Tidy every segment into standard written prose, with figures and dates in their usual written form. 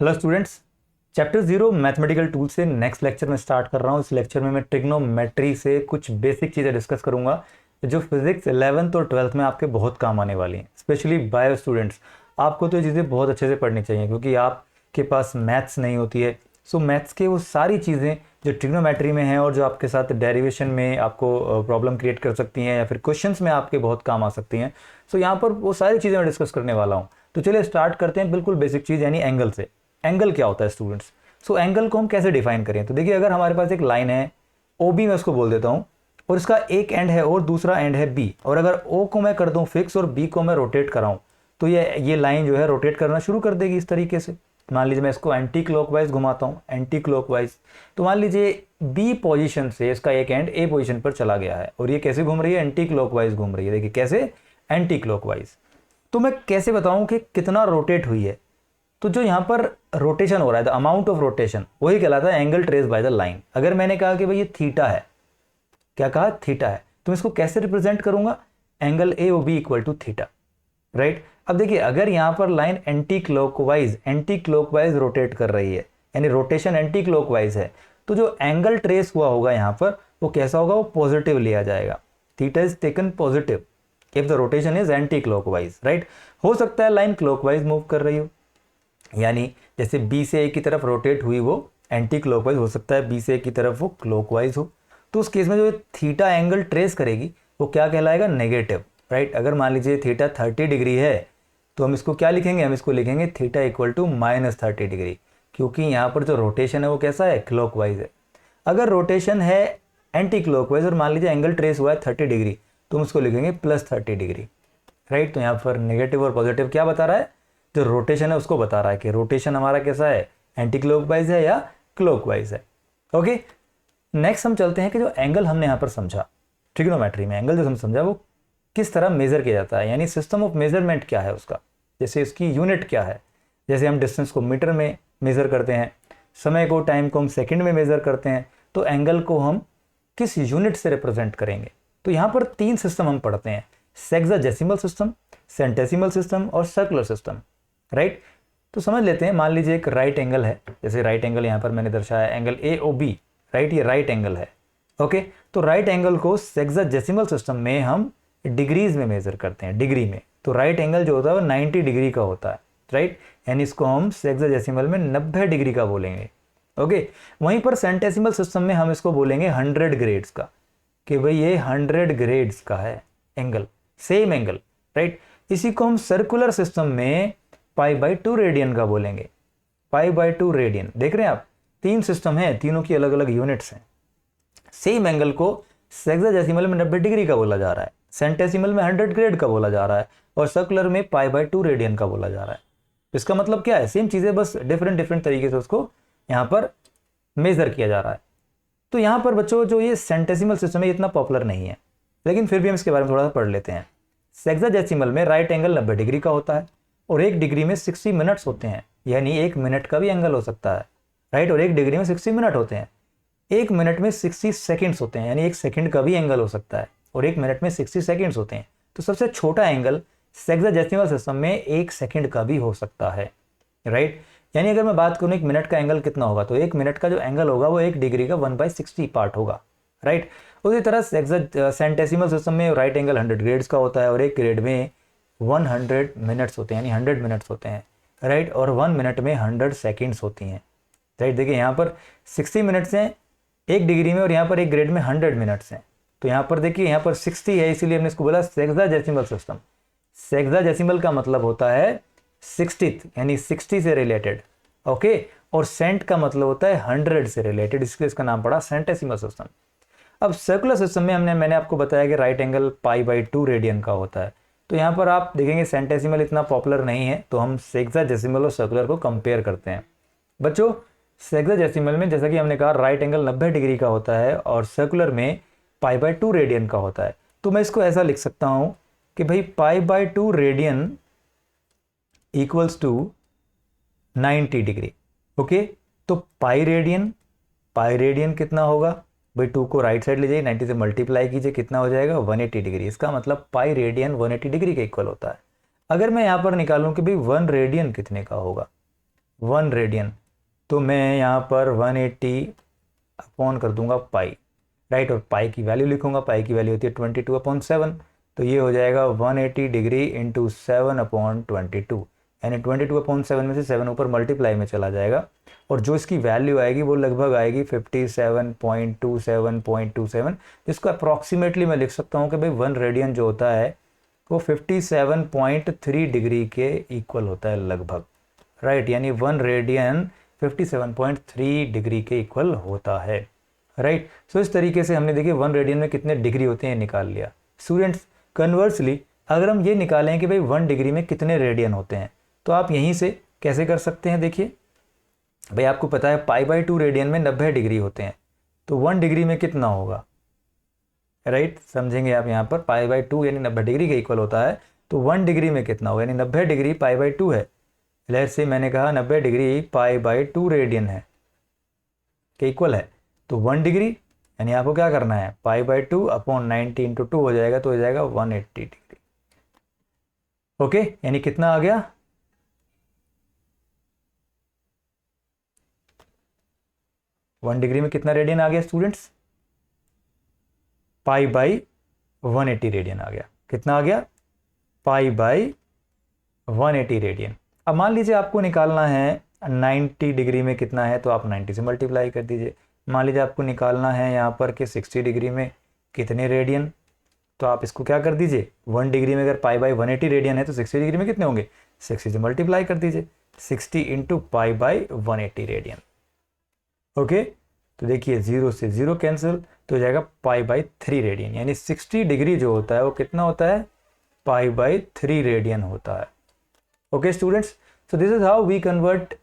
Hello students, chapter 0 mathematical tool से next lecture में start कर रहा हूँ। इस लेक्चर में मैं ट्रिग्नोमेट्री से कुछ बेसिक चीज़ें डिस्कस करूंगा जो फिजिक्स 11th और 12th में आपके बहुत काम आने वाली हैं। स्पेशली बायो स्टूडेंट्स, आपको तो ये चीज़ें बहुत अच्छे से पढ़नी चाहिए क्योंकि आपके पास मैथ्स नहीं होती है। सो मैथ्स के वो सारी चीज़ें जो ट्रिग्नोमेट्री में हैं और जो आपके साथ डेरिवेशन में आपको प्रॉब्लम क्रिएट कर सकती हैं या फिर क्वेश्चंस में आपके बहुत काम आ सकती हैं। सो यहाँ पर वो सारी चीज़ें मैं डिस्कस करने वाला हूँ। तो चलिए स्टार्ट करते हैं बिल्कुल बेसिक चीज़ यानी एंगल से। एंगल क्या होता है स्टूडेंट्स? सो एंगल को हम कैसे डिफाइन करें? तो देखिए, अगर हमारे पास एक लाइन है ओ बी, मैं उसको बोल देता हूँ, और इसका एक एंड है और दूसरा एंड है बी, और अगर ओ को मैं कर दूँ फिक्स और बी को मैं रोटेट कराऊँ तो ये लाइन जो है रोटेट करना शुरू कर देगी इस तरीके से। मान लीजिए मैं इसको एंटी क्लॉकवाइज घुमाता हूँ, एंटी क्लॉकवाइज, तो मान लीजिए बी पोजीशन से इसका एक एंड ए पोजीशन पर चला गया है और ये कैसे घूम रही है? एंटी क्लॉकवाइज घूम रही है। देखिए कैसे, एंटी क्लॉकवाइज। तो मैं कैसे बताऊं कि कितना रोटेट हुई है? तो जो यहाँ पर रोटेशन हो रहा है, द अमाउंट ऑफ रोटेशन, वही कहलाता है angle trace by the line. अगर मैंने कहा कि भाई ये थीटा है, क्या कहा? थीटा है, तो मैं इसको कैसे रिप्रेजेंट करूंगा? Angle A O B equal to theta, right. अब देखिए, अगर यहाँ पर लाइन एंटी क्लॉकवाइज रोटेट कर रही है, यानी रोटेशन एंटी क्लॉकवाइज है, तो जो एंगल ट्रेस हुआ होगा यहाँ पर वो कैसा होगा? वो पॉजिटिव लिया जाएगा। Theta is taken positive if the rotation is anti clockwise, right. हो सकता है लाइन क्लॉकवाइज मूव कर रही हो, यानी जैसे बी से ए की तरफ रोटेट हुई वो एंटी क्लॉकवाइज, हो सकता है बी से ए की तरफ वो क्लॉकवाइज हो, तो उस केस में जो थीटा एंगल ट्रेस करेगी वो क्या कहलाएगा? Negative, right. अगर मान लीजिए थीटा 30 डिग्री है तो हम इसको क्या लिखेंगे? हम इसको लिखेंगे थीटा इक्वल टू -30 डिग्री, क्योंकि यहाँ पर जो रोटेशन है वो कैसा है? क्लॉकवाइज है। अगर रोटेशन है एंटी क्लॉकवाइज और मान लीजिए एंगल ट्रेस हुआ है 30 डिग्री, तो हम उसको लिखेंगे +30 डिग्री, राइट। तो यहाँ पर नेगेटिव और पॉजिटिव क्या बता रहा है? जो रोटेशन है उसको बता रहा है कि रोटेशन हमारा कैसा है? एंटी क्लॉकवाइज है या क्लॉकवाइज है। ओके, नेक्स्ट हम चलते हैं कि जो एंगल हमने यहाँ पर समझा ट्रिग्नोमेट्री में, एंगल जो हम समझा वो किस तरह मेजर किया जाता है, यानी सिस्टम ऑफ मेजरमेंट क्या है उसका, जैसे इसकी यूनिट क्या है। जैसे हम डिस्टेंस को मीटर में मेजर करते हैं, समय को, टाइम को हम सेकंड में मेजर करते हैं, तो एंगल को हम किस यूनिट से रिप्रेजेंट करेंगे? तो यहाँ पर 3 सिस्टम हम पढ़ते हैं, सेक्साडेसिमल सिस्टम, सेंटेसिमल सिस्टम और सर्कुलर सिस्टम, राइट। तो समझ लेते हैं, मान लीजिए एक राइट एंगल है, जैसे राइट एंगल यहाँ पर मैंने दर्शाया angle A O B, right, ये राइट एंगल है। ओके, तो राइट एंगल को सेक्साडेसिमल सिस्टम में हम डिग्रीज में मेजर करते हैं, डिग्री में। तो राइट एंगल जो होता है वो 90 डिग्री का होता है, राइट, यानी इसको हम सेक्साडेसिमल में 90 डिग्री का बोलेंगे। ओके, वहीं पर सेंटेसिमल सिस्टम में हम इसको बोलेंगे 100 ग्रेड्स का, कि भाई ये 100 ग्रेड्स का है एंगल, सेम एंगल, राइट। इसी को हम सर्कुलर सिस्टम में π/2 रेडियन का बोलेंगे, π/2 रेडियन। देख रहे हैं आप, 3 सिस्टम है, तीनों की अलग अलग यूनिट्स हैं। सेम एंगल को सेक्साडेसिमल में 90 डिग्री का बोला जा रहा है, सेंटेसिमल में 100 ग्रेड का बोला जा रहा है, और सर्कुलर में π/2 रेडियन का बोला जा रहा है। इसका मतलब क्या है? सेम चीज़ें, बस डिफरेंट तरीके से उसको यहाँ पर मेजर किया जा रहा है। तो यहाँ पर बच्चों जो ये सेंटेसिमल सिस्टम है इतना पॉपुलर नहीं है, लेकिन फिर भी हम इसके बारे में थोड़ा सा पढ़ लेते हैं। सेक्साडेसिमल में राइट एंगल 90 डिग्री का होता है और 1 डिग्री में 60 मिनट्स होते हैं, यानी 1 मिनट का भी एंगल हो सकता है, राइट। और 1 डिग्री में 60 मिनट होते हैं। 1 मिनट में 60 सेकेंड्स होते हैं, यानी 1 सेकंड का भी एंगल हो सकता है, और 1 मिनट में 60 सेकेंड्स होते हैं। तो सबसे छोटा एंगल सेक्साडेसिमल सिस्टम में 1 सेकंड का भी हो सकता है, राइट। यानी अगर मैं बात करूँ 1 मिनट का एंगल कितना होगा, तो 1 मिनट का जो एंगल होगा वो 1 डिग्री का 1/60 पार्ट होगा, राइट। उसी तरह सेंटेसिमल सिस्टम में राइट एंगल 100 ग्रेड्स का होता है और 1 ग्रेड में 100 मिनट्स होते हैं, यानी 100 मिनट्स होते हैं, राइट। और 1 मिनट में 100 सेकेंड्स होती हैं, राइट। देखिए यहाँ पर 60 मिनट्स हैं 1 डिग्री में, और यहाँ पर 1 ग्रेड में 100 मिनट्स हैं। तो यहाँ पर देखिए, यहाँ पर 60 है, इसीलिए हमने इसको बोला सेक्साडेसिमल सिस्टम। सेक्साडेसिमल का मतलब होता है 60th, यानी 60 से रिलेटेड, ओके। और सेंट का मतलब होता है 100 से रिलेटेड, इसलिए इसका नाम पड़ा सेंटेसिमल सिस्टम। अब सर्कुलर सिस्टम में मैंने आपको बताया कि राइट एंगल π/2 रेडियन का होता है। तो यहाँ पर आप देखेंगे सेंटेसिमल इतना पॉपुलर नहीं है, तो हम सेक्साडेसिमल और सर्कुलर को कंपेयर करते हैं। बच्चों, सेक्साडेसिमल में जैसा कि हमने कहा राइट एंगल 90 डिग्री का होता है और सर्कुलर में π/2 रेडियन का होता है। तो मैं इसको ऐसा लिख सकता हूँ कि भाई π/2 radian equals to 90 degree, okay. तो पाई रेडियन कितना होगा? भाई 2 को राइट साइड ले जाइए, 90 से मल्टीप्लाई कीजिए, कितना हो जाएगा? 180 डिग्री। इसका मतलब पाई रेडियन 180 डिग्री के इक्वल होता है। अगर मैं यहाँ पर निकालूं कि भाई 1 रेडियन कितने का होगा, 1 रेडियन, तो मैं यहाँ पर 180 अपॉन कर दूंगा पाई, राइट, और पाई की वैल्यू लिखूंगा, पाई की वैल्यू होती है 22/7, तो ये हो जाएगा 180 डिग्री इंटू 7/22, यानी 22/7 में से 7 ऊपर मल्टीप्लाई में चला जाएगा, और जो इसकी वैल्यू आएगी वो लगभग आएगी 57.27, जिसको अप्रॉक्सीमेटली मैं लिख सकता हूँ कि भाई 1 रेडियन जो होता है वो 57.3 डिग्री के इक्वल होता है लगभग, राइट, यानी 1 रेडियन 57.3 डिग्री के इक्वल होता है, राइट। सो इस तरीके से हमने देखिए 1 रेडियन में कितने डिग्री होते हैं निकाल लिया। स्टूडेंट्स, कन्वर्सली अगर हम ये निकालें कि भाई 1 डिग्री में कितने रेडियन होते हैं, तो आप यहीं से कैसे कर सकते हैं, देखिए भाई आपको पता है π/2 रेडियन में 90 डिग्री होते हैं, तो 1 डिग्री में कितना होगा, राइट, समझेंगे आप, यहाँ पर π/2 यानी 90 डिग्री के इक्वल होता है, तो 1 डिग्री में कितना होगा, यानी 90 डिग्री π/2 है, लेट्स से मैंने कहा 90 डिग्री π/2 रेडियन है के इक्वल है, तो 1 डिग्री यानी आपको क्या करना है, π/2 अपॉन 90 इंटू 2 हो जाएगा, तो हो जाएगा 180 डिग्री। ओके, यानी कितना आ गया, वन डिग्री में कितना रेडियन आ गया स्टूडेंट्स, π/180 रेडियन आ गया, कितना आ गया, π/180 रेडियन। अब मान लीजिए आपको निकालना है 90 डिग्री में कितना है, तो आप 90 से मल्टीप्लाई कर दीजिए। मान लीजिए आपको निकालना है यहाँ पर कि 60 डिग्री में कितने रेडियन, तो आप इसको क्या कर दीजिए, 1 डिग्री में अगर π/180 रेडियन है तो 60 डिग्री में कितने होंगे, 60 से मल्टीप्लाई कर दीजिए, 60 इंटू π/180 रेडियन। ओके, तो देखिए 0 से 0 कैंसिल, तो हो जाएगा π/3 रेडियन, यानी 60 डिग्री जो होता है वो कितना होता है, π/3 रेडियन होता है। Okay students, so this is how we convert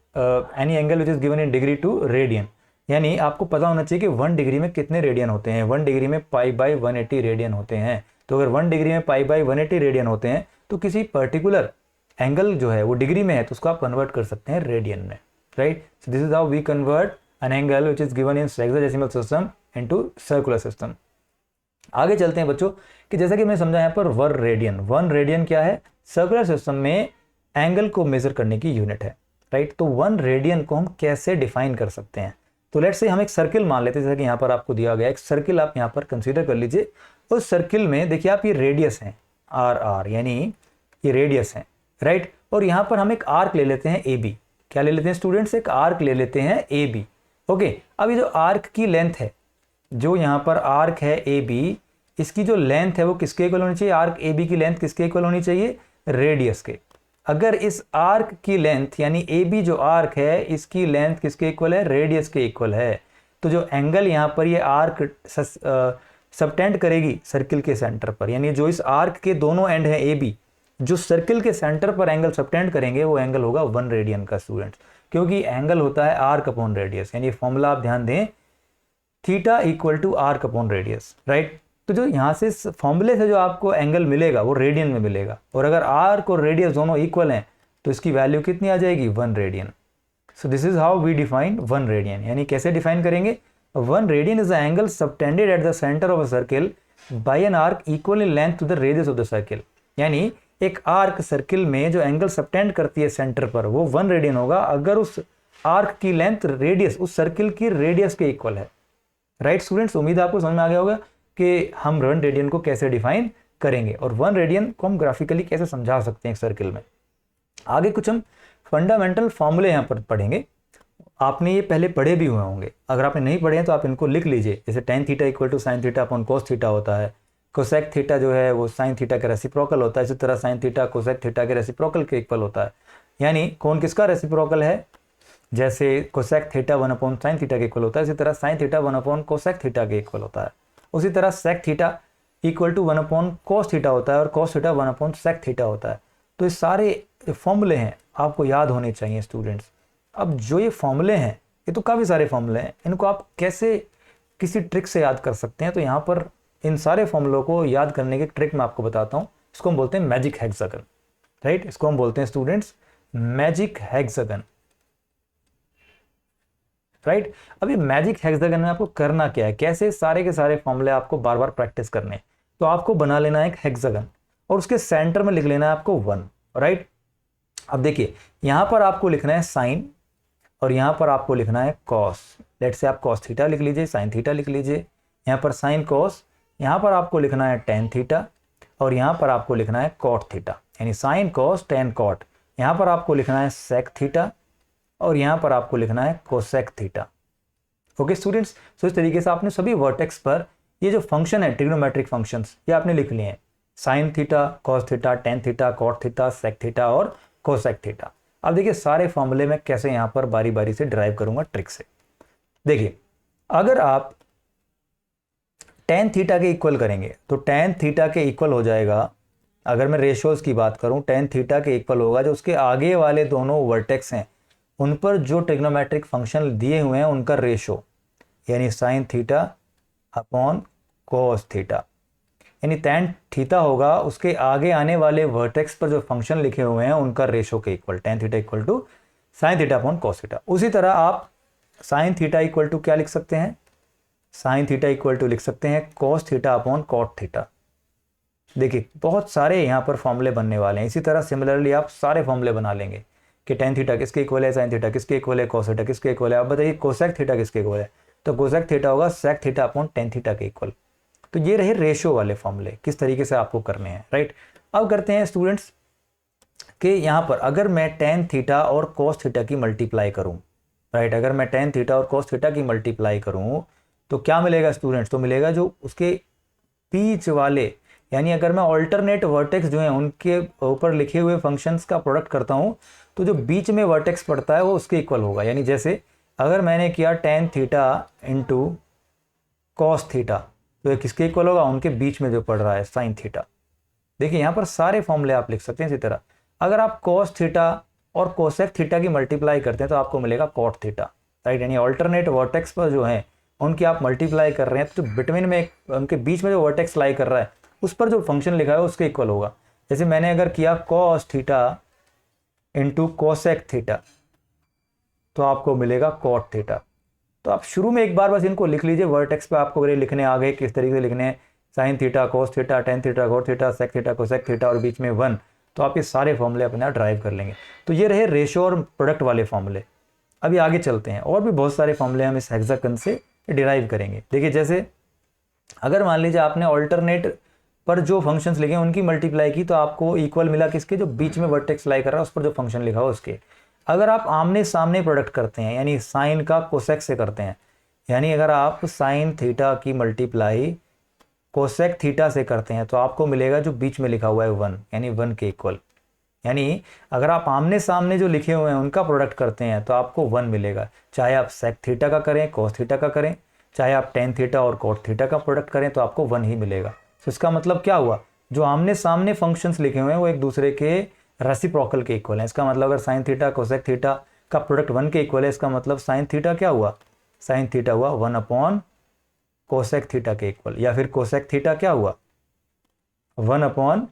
any angle which is given in degree to radian, यानी आपको पता होना चाहिए कि 1 डिग्री में कितने रेडियन होते हैं। 1 डिग्री में π/180 रेडियन होते हैं, तो अगर 1 डिग्री में π/180 रेडियन होते हैं तो किसी पर्टिकुलर एंगल जो है वो डिग्री में है तो उसको आप कन्वर्ट कर सकते हैं रेडियन में, right. So this is how we convert an angle which is given in hexadecimal system into circular system. आगे चलते हैं बच्चों कि जैसा कि मैं समझा यहाँ पर 1 रेडियन, 1 रेडियन क्या है, सर्कुलर सिस्टम में एंगल को मेजर करने की यूनिट है, राइट। तो 1 रेडियन को हम कैसे डिफाइन कर सकते हैं, तो लेट्स से हम एक सर्किल मान लेते हैं, जैसा कि यहाँ पर आपको दिया गया एक सर्किल आप यहाँ पर कंसीडर कर लीजिए। उस सर्किल में देखिए आप ये रेडियस है RR, यानी ये रेडियस है, राइट, और यहाँ पर हम एक आर्क ले लेते हैं AB। क्या ले लेते हैं स्टूडेंट्स, एक आर्क ले लेते हैं AB। ओके, अब ये जो आर्क की लेंथ है, जो यहाँ पर आर्क है AB, इसकी जो लेंथ है वो किसके इक्वल होनी चाहिए, आर्क AB की लेंथ किसके इक्वल होनी चाहिए, रेडियस के। अगर इस आर्क की लेंथ यानी AB जो आर्क है इसकी लेंथ किसके इक्वल है, रेडियस के इक्वल है, तो जो एंगल यहाँ पर ये आर्क सबटेंड करेगी सर्किल के सेंटर पर, यानी जो इस आर्क के दोनों एंड है AB, जो सर्किल के सेंटर पर एंगल सबटेंड करेंगे वो एंगल होगा 1 रेडियन का स्टूडेंट्स, क्योंकि एंगल होता है आर्क अपॉन रेडियस, यानी फॉर्मूला आप ध्यान दें, theta equal to arc upon radius, right. तो जो यहाँ से फॉर्मूले से जो आपको एंगल मिलेगा वो रेडियन में मिलेगा, और अगर आर्क और रेडियस दोनों इक्वल हैं तो इसकी वैल्यू कितनी आ जाएगी, 1 radian. So this is how we define 1 radian, यानी कैसे डिफाइन करेंगे, 1 radian is the angle subtended at the centre of a circle by an arc equal in length to the radius of the circle, यानी एक arc circle में जो angle subtend करती है centre पर वो 1 रेडियन होगा अगर उस आर्क की लेंथ रेडियस उस सर्किल की रेडियस के इक्वल है, राइट स्टूडेंट्स। उम्मीद है आपको समझ में आ गया होगा कि हम 1 रेडियन को कैसे डिफाइन करेंगे और 1 रेडियन को हम ग्राफिकली कैसे समझा सकते हैं एक सर्किल में। आगे कुछ हम फंडामेंटल फॉर्मूले यहाँ पर पढ़ेंगे, आपने ये पहले पढ़े भी हुए होंगे, अगर आपने नहीं पढ़े हैं तो आप इनको लिख लीजिए। जैसे tan theta equal to sine theta upon cos theta होता है, कोसेक थीटा जो है वो साइन थीटा के रेसिप्रोकल होता है, इसी तरह साइन थीटा कोसेक थीटा के रेसिप्रोकल के इक्वल होता है, यानी कौन किसका रेसिप्रोकल है, जैसे cosec theta 1 upon sine theta के इक्वल होता है, इसी तरह sine theta 1 upon cosec theta के इक्वल होता है, उसी तरह sec theta equal to 1 upon cos theta होता है और cos theta 1 upon sec theta होता है। तो ये सारे फॉर्मूले हैं आपको याद होने चाहिए स्टूडेंट्स। अब जो ये फॉर्मूले हैं ये तो काफ़ी सारे फॉर्मूले हैं, इनको आप कैसे किसी ट्रिक से याद कर सकते हैं, तो यहाँ पर इन सारे फॉर्मूलों को याद करने की ट्रिक मैं आपको बताता हूँ। इसको हम बोलते हैं मैजिक हेक्सागन, राइट, इसको हम बोलते हैं स्टूडेंट्स मैजिक हेक्सागन, राइट। अब ये मैजिक हेक्सागन में आपको करना क्या है, कैसे सारे के सारे फॉर्मूले आपको बार बार प्रैक्टिस करने हैं। तो आपको बना लेना है एक हेक्सागन और उसके सेंटर में लिख लेना है आपको 1, राइट। अब देखिए यहाँ पर आपको लिखना है साइन और यहाँ पर आपको लिखना है कॉस। लेट से आप कॉस थीटा लिख लीजिए, साइन थीटा लिख लीजिए, यहाँ पर साइन कॉस, यहाँ पर आपको लिखना है टेन थीटा, और यहाँ पर आपको लिखना है कॉट थीटा, यानी साइन कॉस टेन कॉट। यहाँ पर आपको लिखना है सेक थीटा, और यहाँ पर आपको लिखना है कोसेक थीटा। ओके स्टूडेंट्स, तो इस तरीके से आपने सभी वर्टेक्स पर ये जो फंक्शन है ट्रिग्नोमेट्रिक फंक्शंस ये आपने लिख लिए हैं, sine theta, cos theta, tan theta, cot theta, sec theta और कोसेक थीटा। अब देखिए सारे फॉर्मूले में कैसे यहाँ पर बारी बारी से ड्राइव करूंगा ट्रिक से। देखिए अगर आप टेन थीटा के इक्वल करेंगे तो टेन थीटा के इक्वल हो जाएगा, अगर मैं रेशियोज की बात करूं टेन थीटा के इक्वल होगा जो उसके आगे वाले दोनों वर्टेक्स हैं उन पर जो ट्रिग्नोमेट्रिक फंक्शन दिए हुए हैं उनका रेशो, यानी sign theta upon cos theta, यानी टेन थीटा होगा उसके आगे आने वाले वर्टेक्स पर जो फंक्शन लिखे हुए हैं उनका रेशो के equal, tan theta equal to sine theta upon cos theta. उसी तरह आप साइन थीटा इक्वल टू क्या लिख सकते हैं, साइन थीटा इक्वल टू लिख सकते हैं cos theta upon cot theta. देखिए बहुत सारे यहाँ पर फॉर्मूले बनने वाले हैं। इसी तरह सिमिलरली आप सारे फॉर्मूले बना लेंगे कि टेन थीटा किसके इक्वल है, साइन थीटा किसके इक्वल है, कोस थीटा किसके इक्वल है। आप बताइए कोसेक थीटा किसके इक्वल है, तो कोसेक थीटा होगा sec theta upon tan theta के इक्वल। तो ये रहे रेशो वाले फॉर्मूले, किस तरीके से आपको करने हैं, राइट। अब करते हैं स्टूडेंट्स कि यहाँ पर अगर मैं टेन थीटा और कोस थीटा की मल्टीप्लाई करूँ, राइट, अगर मैं टेन थीटा और कोस थीटा की मल्टीप्लाई करूँ तो क्या मिलेगा स्टूडेंट्स, तो मिलेगा जो उसके बीच वाले, यानी अगर मैं ऑल्टरनेट वर्टेक्स जो हैं उनके ऊपर लिखे हुए फंक्शंस का प्रोडक्ट करता हूँ तो जो बीच में वर्टेक्स पड़ता है वो उसके इक्वल होगा। यानी जैसे अगर मैंने किया tan theta into cos theta तो ये किसके इक्वल होगा, उनके बीच में जो पड़ रहा है साइन थीटा। देखिए यहाँ पर सारे फॉर्मूले आप लिख सकते हैं। इसी तरह अगर आप कॉस थीटा और कोसेक थीटा की मल्टीप्लाई करते हैं तो आपको मिलेगा कॉट थीटा, राइट। यानी ऑल्टरनेट वर्टेक्स पर जो है उनकी आप मल्टीप्लाई कर रहे हैं तो बिटवीन में उनके बीच में जो वर्टेक्स लाई कर रहा है उस पर जो फंक्शन लिखा है उसके इक्वल होगा। जैसे मैंने अगर किया cos theta into cosec theta तो आपको मिलेगा कॉट थीटा। तो आप शुरू में एक बार बस इनको लिख लीजिए, वर्टेक्स पे आपको अगर लिखने आ गए किस तरीके से लिखने हैं, sine theta cos theta tan theta cot theta sec theta cosec theta और बीच में 1, तो आप ये सारे फॉर्मूले अपने आप ड्राइव कर लेंगे। तो ये रहे रेशो और प्रोडक्ट वाले फॉर्मूले। अभी आगे चलते हैं, और भी बहुत सारे फॉर्मूले हम इस हेक्सागन से डिराइव करेंगे। देखिए जैसे अगर मान लीजिए आपने ऑल्टरनेट पर जो फंक्शंस लिखे हैं उनकी मल्टीप्लाई की तो आपको इक्वल मिला किसके, जो बीच में वर्टेक्स लाई कर रहा है उस पर जो फंक्शन लिखा हो उसके। अगर आप आमने सामने प्रोडक्ट करते हैं यानी साइन का कोसेक से करते हैं, यानी अगर आप साइन थीटा की मल्टीप्लाई कोसेक थीटा से करते हैं तो आपको मिलेगा जो बीच में लिखा हुआ है 1, यानी 1 के इक्वल। यानी अगर आप आमने सामने जो लिखे हुए हैं उनका प्रोडक्ट करते हैं तो आपको 1 मिलेगा, चाहे आप सेक थीटा का करें कोस थीटा का करें, चाहे आप टेन थीटा और कोट थीटा का प्रोडक्ट करें तो आपको 1 ही मिलेगा। तो इसका मतलब क्या हुआ, जो आमने सामने फंक्शंस लिखे हुए हैं वो एक दूसरे के रेसिप्रोकल के इक्वल है। इसका मतलब अगर साइन थीटा कोसेक थीटा का प्रोडक्ट 1 के इक्वल है, इसका मतलब साइन थीटा क्या हुआ, साइन थीटा हुआ 1 अपॉन कोसेक थीटा के इक्वल, या फिर कोसेक थीटा क्या हुआ 1 अपॉन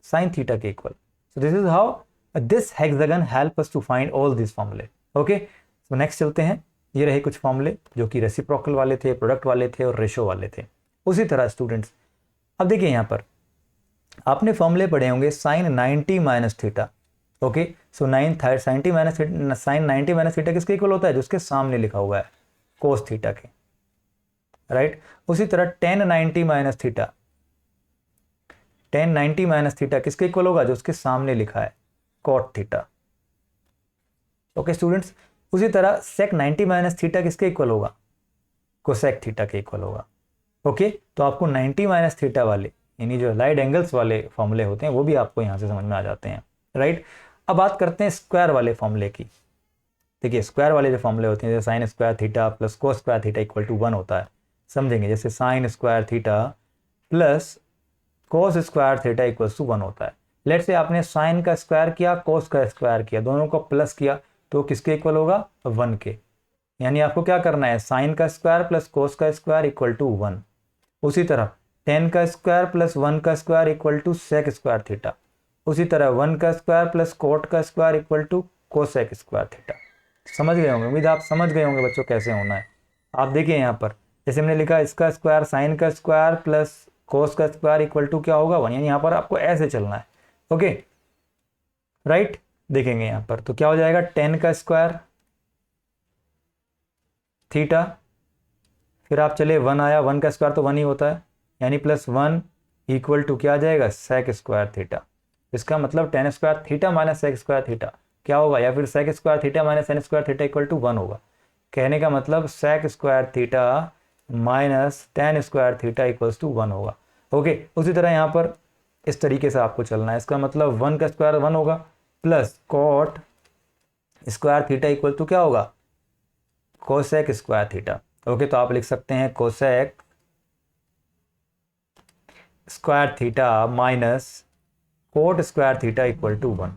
साइन थीटा के equal. So this is how this hexagon help us to find all this फॉर्मूले। ओके, तो नेक्स्ट चलते हैं। ये रहे कुछ फॉर्मूले जो कि रेसिप्रोकल वाले थे, प्रोडक्ट वाले थे और रेशो वाले थे। उसी तरह स्टूडेंट्स अब देखिए यहाँ पर आपने फॉर्मूले पढ़े होंगे sine 90 minus theta. Okay, so sine 90 minus theta किसके इक्वल होता है, जो उसके सामने लिखा हुआ है कोस थीटा के, राइट। उसी तरह ten 90 minus theta, ten 90 minus theta किसके इक्वल होगा, जो उसके सामने लिखा है कॉट थीटा। ओके स्टूडेंट्स, उसी तरह सेक 90 माइनस थीटा किसके इक्वल होगा, कोसेक थीटा के इक्वल होगा। ओके, तो आपको 90 माइनस थीटा वाले यानी जो लाइट एंगल्स वाले फॉर्मूले होते हैं वो भी आपको यहाँ से समझ में आ जाते हैं, राइट। अब बात करते हैं स्क्वायर वाले फॉर्मूले की। देखिए स्क्वायर वाले जो फॉर्मूले होते हैं जैसे sine square theta plus cos square theta equal to 1 होता है, समझेंगे। जैसे sine square theta plus cos square theta equal to 1 होता है। लेट से आपने साइन का स्क्वायर किया कोस का स्क्वायर किया, दोनों को प्लस किया तो किसके इक्वल होगा, 1 के। यानी आपको क्या करना है, साइन का स्क्वायर प्लस कोस का स्क्वायर इक्वल टू 1। उसी तरह टेन का स्क्वायर प्लस 1 का square equal to sec square theta. उसी तरह 1 का स्क्वायर प्लस कोट का square equal to cosec square theta. समझ गए होंगे, उम्मीद आप समझ गए होंगे बच्चों कैसे होना है। आप देखिए यहाँ पर जैसे हमने लिखा इसका स्क्वायर साइन का स्क्वायर प्लस कोस का स्क्वायर इक्वल टू क्या होगा 1, यानी यहाँ पर आपको ऐसे चलना है। Okay, right. देखेंगे यहाँ पर तो क्या हो जाएगा, 10 का स्क्वायर थीटा, फिर आप चले 1 आया, 1 का स्क्वायर तो 1 ही होता है, यानी +1 इक्वल टू क्या आ जाएगा, सेक स्क्वायर थीटा। इसका मतलब tan square theta minus sec square theta क्या होगा, या फिर sec square theta minus tan square theta equal to 1 होगा। कहने का मतलब sec square theta minus tan square theta equals to 1 होगा। ओके, उसी तरह यहाँ पर इस तरीके से आपको चलना है। इसका मतलब 1 का स्क्वायर 1 होगा, plus cot square theta equal to क्या होगा, कोसेक स्क्वायर थीटा। ओके, तो आप लिख सकते हैं cosec square theta minus cot square theta equal to 1।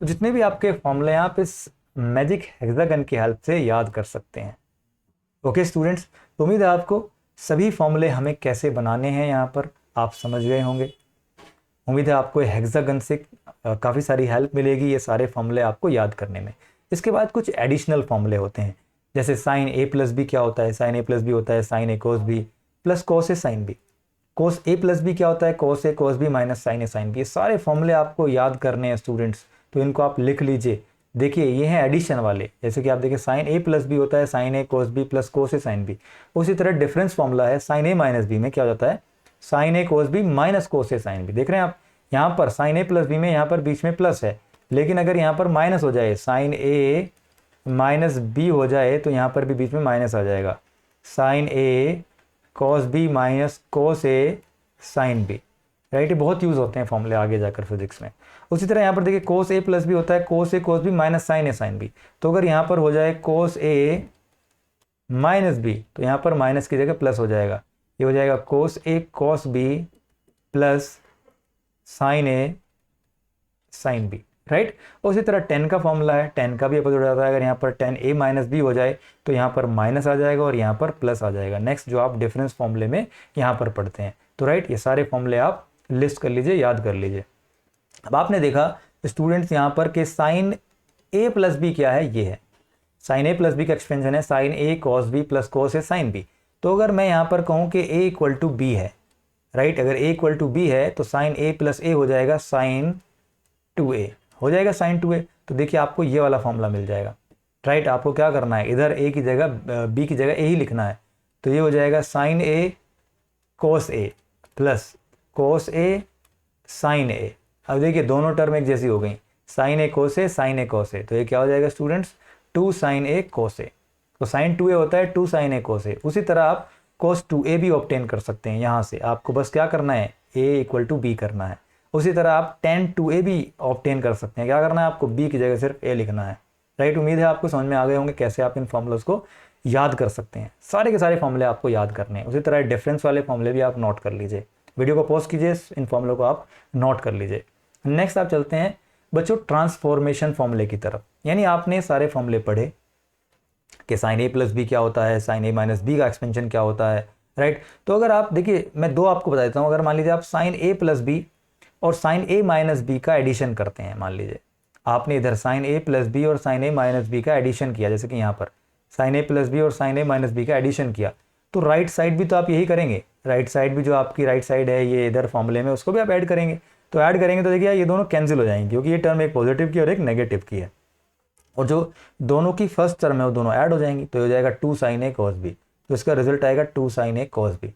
तो जितने भी आपके फॉर्मूले हैं आप इस मैजिक हेक्सागन की हेल्प से याद कर सकते हैं। ओके स्टूडेंट्स, तो उम्मीद है आपको सभी फॉर्मूले हमें कैसे बनाने हैं यहाँ पर आप समझ गए होंगे। उम्मीद है आपको हेक्सागन से काफ़ी सारी हेल्प मिलेगी ये सारे फॉर्मूले आपको याद करने में। इसके बाद कुछ एडिशनल फॉर्मूले होते हैं, जैसे साइन ए प्लस बी क्या होता है, साइन ए प्लस बी होता है साइन ए कोस बी प्लस कोस ए साइन बी। कोस ए प्लस बी क्या होता है, कोस ए कोस बी माइनस साइन ए साइन बी। ये सारे फॉर्मूले आपको याद करने हैं स्टूडेंट्स, तो इनको आप लिख लीजिए। देखिए ये हैं एडिशन वाले, जैसे कि आप देखिए साइन ए प्लस बी होता है साइन ए कोस बी प्लस कोस ए साइन बी। उसी तरह डिफरेंस फॉर्मूला है साइन ए माइनस बी में क्या हो जाता है, साइन ए कोस बी माइनस कोस ए साइन बी। देख रहे हैं आप यहाँ पर साइन ए प्लस बी में यहाँ पर बीच में प्लस है, लेकिन अगर यहाँ पर माइनस हो जाए, साइन ए माइनस बी हो जाए तो यहाँ पर भी बीच में माइनस आ जाएगा, साइन ए कॉस बी माइनस कोस ए साइन बी। राइट, ये बहुत यूज़ होते हैं फॉर्मूले आगे जाकर फिजिक्स में। उसी तरह यहाँ पर देखिए कोस ए प्लस बी होता है कोस ए कोस बी माइनस साइन ए साइन बी। तो अगर यहाँ पर हो जाए कोस ए माइनस बी तो यहाँ पर माइनस की जगह प्लस हो जाएगा, ये हो जाएगा कोस ए कॉस बी प्लस साइन ए साइन बी। राइट, उसी तरह टेन का फॉर्मूला है, टेन का भी अपोजिट आता है। अगर यहाँ पर टेन ए माइनस बी हो जाए तो यहाँ पर माइनस आ जाएगा और यहाँ पर प्लस आ जाएगा, नेक्स्ट जो आप डिफरेंस फॉर्मूले में यहाँ पर पढ़ते हैं। तो राइट, ये सारे फॉर्मूले आप लिस्ट कर लीजिए, याद कर लीजिए। अब आपने देखा स्टूडेंट्स यहाँ पर कि साइन ए प्लस बी क्या है, ये है साइन ए प्लस बी का एक्सपेंशन है साइन ए कॉस बी प्लस कोस ए साइन बी। तो अगर मैं यहाँ पर कहूँ कि ए इक्वल टू बी है, राइट, अगर ए इक्वल टू बी है तो साइन ए प्लस ए हो जाएगा साइन 2a, हो जाएगा साइन 2a। तो देखिए आपको ये वाला फॉर्मूला मिल जाएगा। राइट, आपको क्या करना है, इधर a की जगह b की जगह a ही लिखना है। तो ये हो जाएगा sine a cos a plus cos a sine a। अब देखिए दोनों टर्म एक जैसी हो गई, sine a cos a sine a cos a। तो ये क्या हो जाएगा students, 2 sine a cos a। तो साइन 2a होता है 2 साइन a कोस a। उसी तरह आप कोस 2a भी ऑब्टेन कर सकते हैं यहाँ से, आपको बस क्या करना है, a इक्वल टू b करना है। उसी तरह आप tan 2a भी ऑब्टेन कर सकते हैं, क्या करना है आपको, b की जगह सिर्फ a लिखना है। राइट, उम्मीद है आपको समझ में आ गए होंगे कैसे आप इन फॉर्मूलोज को याद कर सकते हैं। सारे के सारे फॉर्मूले आपको याद करने हैं। उसी तरह डिफरेंस वाले फॉर्मूले भी आप नोट कर लीजिए, वीडियो को पॉज कीजिए, इन फॉर्मूलों को आप नोट कर लीजिए। नेक्स्ट आप चलते हैं बच्चों ट्रांसफॉर्मेशन फॉर्मूले की तरफ। यानी आपने सारे फॉर्मूले पढ़े कि साइन ए प्लस बी क्या होता है, साइन ए माइनस बी का एक्सपेंशन क्या होता है। राइट, तो अगर आप देखिए मैं दो आपको बता देता हूँ। अगर मान लीजिए आप साइन ए प्लस बी और साइन ए माइनस बी का एडिशन करते हैं, मान लीजिए आपने इधर साइन ए प्लस बी और साइन ए माइनस बी का एडिशन किया, जैसे कि यहाँ पर साइन ए प्लस बी और साइन ए माइनस बी का एडिशन किया, तो राइट साइड भी तो आप यही करेंगे। राइट साइड भी जो आपकी राइट साइड है ये इधर फॉर्मूले में, उसको भी आप ऐड करेंगे। तो ऐड करेंगे तो देखिए ये दोनों कैंसिल हो जाएंगे, क्योंकि ये टर्म एक पॉजिटिव की और एक नेगेटिव की है, और जो दोनों की फर्स्ट टर्म है वो दोनों ऐड हो जाएंगी। तो हो जाएगा 2 साइन ए कॉस बी, तो इसका रिजल्ट आएगा 2 साइन ए कॉस बी।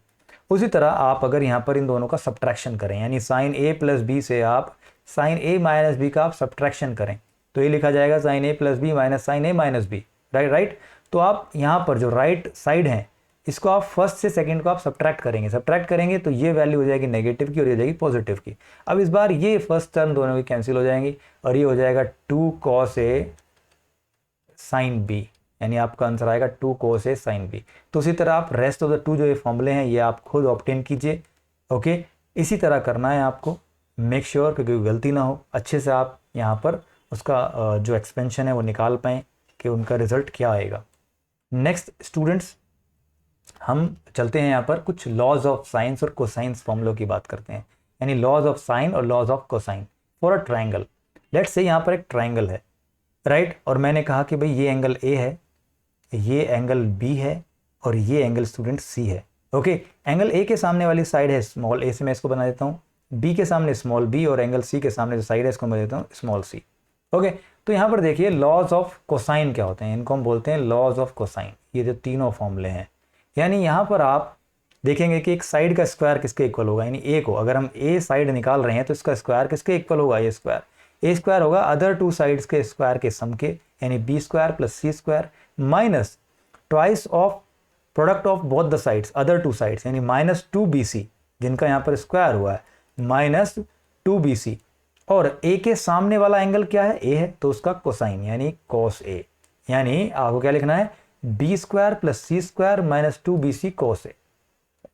उसी तरह आप अगर यहाँ पर इन दोनों का सब्ट्रैक्शन करें, यानी साइन ए प्लस बी से आप साइन ए माइनस बी का आप सब्ट्रैक्शन करें, तो ये लिखा जाएगा साइन ए प्लस बी माइनस साइन ए माइनस बी। राइट, तो आप यहाँ पर जो राइट साइड है इसको आप फर्स्ट से सेकंड को आप सब्ट्रैक्ट करेंगे तो ये वैल्यू हो जाएगी नेगेटिव की और ये हो जाएगी पॉजिटिव की। अब इस बार ये फर्स्ट टर्म दोनों की कैंसिल हो जाएंगी और ये हो जाएगा 2 कॉस ए साइन बी, यानी आपका आंसर आएगा 2 cos a sin b। तो उसी तरह आप रेस्ट ऑफ द 2 जो ये फॉर्मूले हैं ये आप खुद ऑब्टेन कीजिए। ओके, इसी तरह करना है आपको, मेक श्योर कि कोई गलती ना हो, अच्छे से आप यहाँ पर उसका जो एक्सपेंशन है वो निकाल पाएँ कि उनका रिजल्ट क्या आएगा। नेक्स्ट स्टूडेंट्स हम चलते हैं यहाँ पर कुछ लॉज ऑफ साइंस और कोसाइंस फॉर्मूलों की बात करते हैं, यानी लॉज ऑफ साइन और laws of cosine for a triangle. Let's say यहाँ पर एक ट्राइंगल है, राइट, और मैंने कहा कि भाई ये एंगल ए है, ये एंगल बी है और ये एंगल स्टूडेंट सी है। ओके, एंगल ए के सामने वाली साइड है स्मॉल ए से मैं इसको बना देता हूँ, बी के सामने स्मॉल बी और एंगल सी के सामने जो साइड है इसको मैं देता हूँ स्मॉल सी। ओके, तो यहाँ पर देखिए लॉज ऑफ कोसाइन क्या होते हैं, इनको हम बोलते हैं लॉज ऑफ कोसाइन। ये जो तीनों फॉर्मूले हैं, यानी यहाँ पर आप देखेंगे कि एक साइड का स्क्वायर किसके इक्वल होगा, यानी ए को अगर हम ए साइड निकाल रहे हैं तो इसका स्क्वायर किसके इक्वल होगा, ए स्क्वायर होगा अदर टू साइड्स के स्क्वायर के सम के, यानी B square plus C square minus twice of product of both the sides other two sides, यानी माइनस 2bc जिनका यहाँ पर स्क्वायर हुआ है माइनस 2bc, और ए के सामने वाला एंगल क्या है, ए है, तो उसका कोसाइन यानी कॉस ए, यानी आपको क्या लिखना है B square plus C square minus 2bc cos A.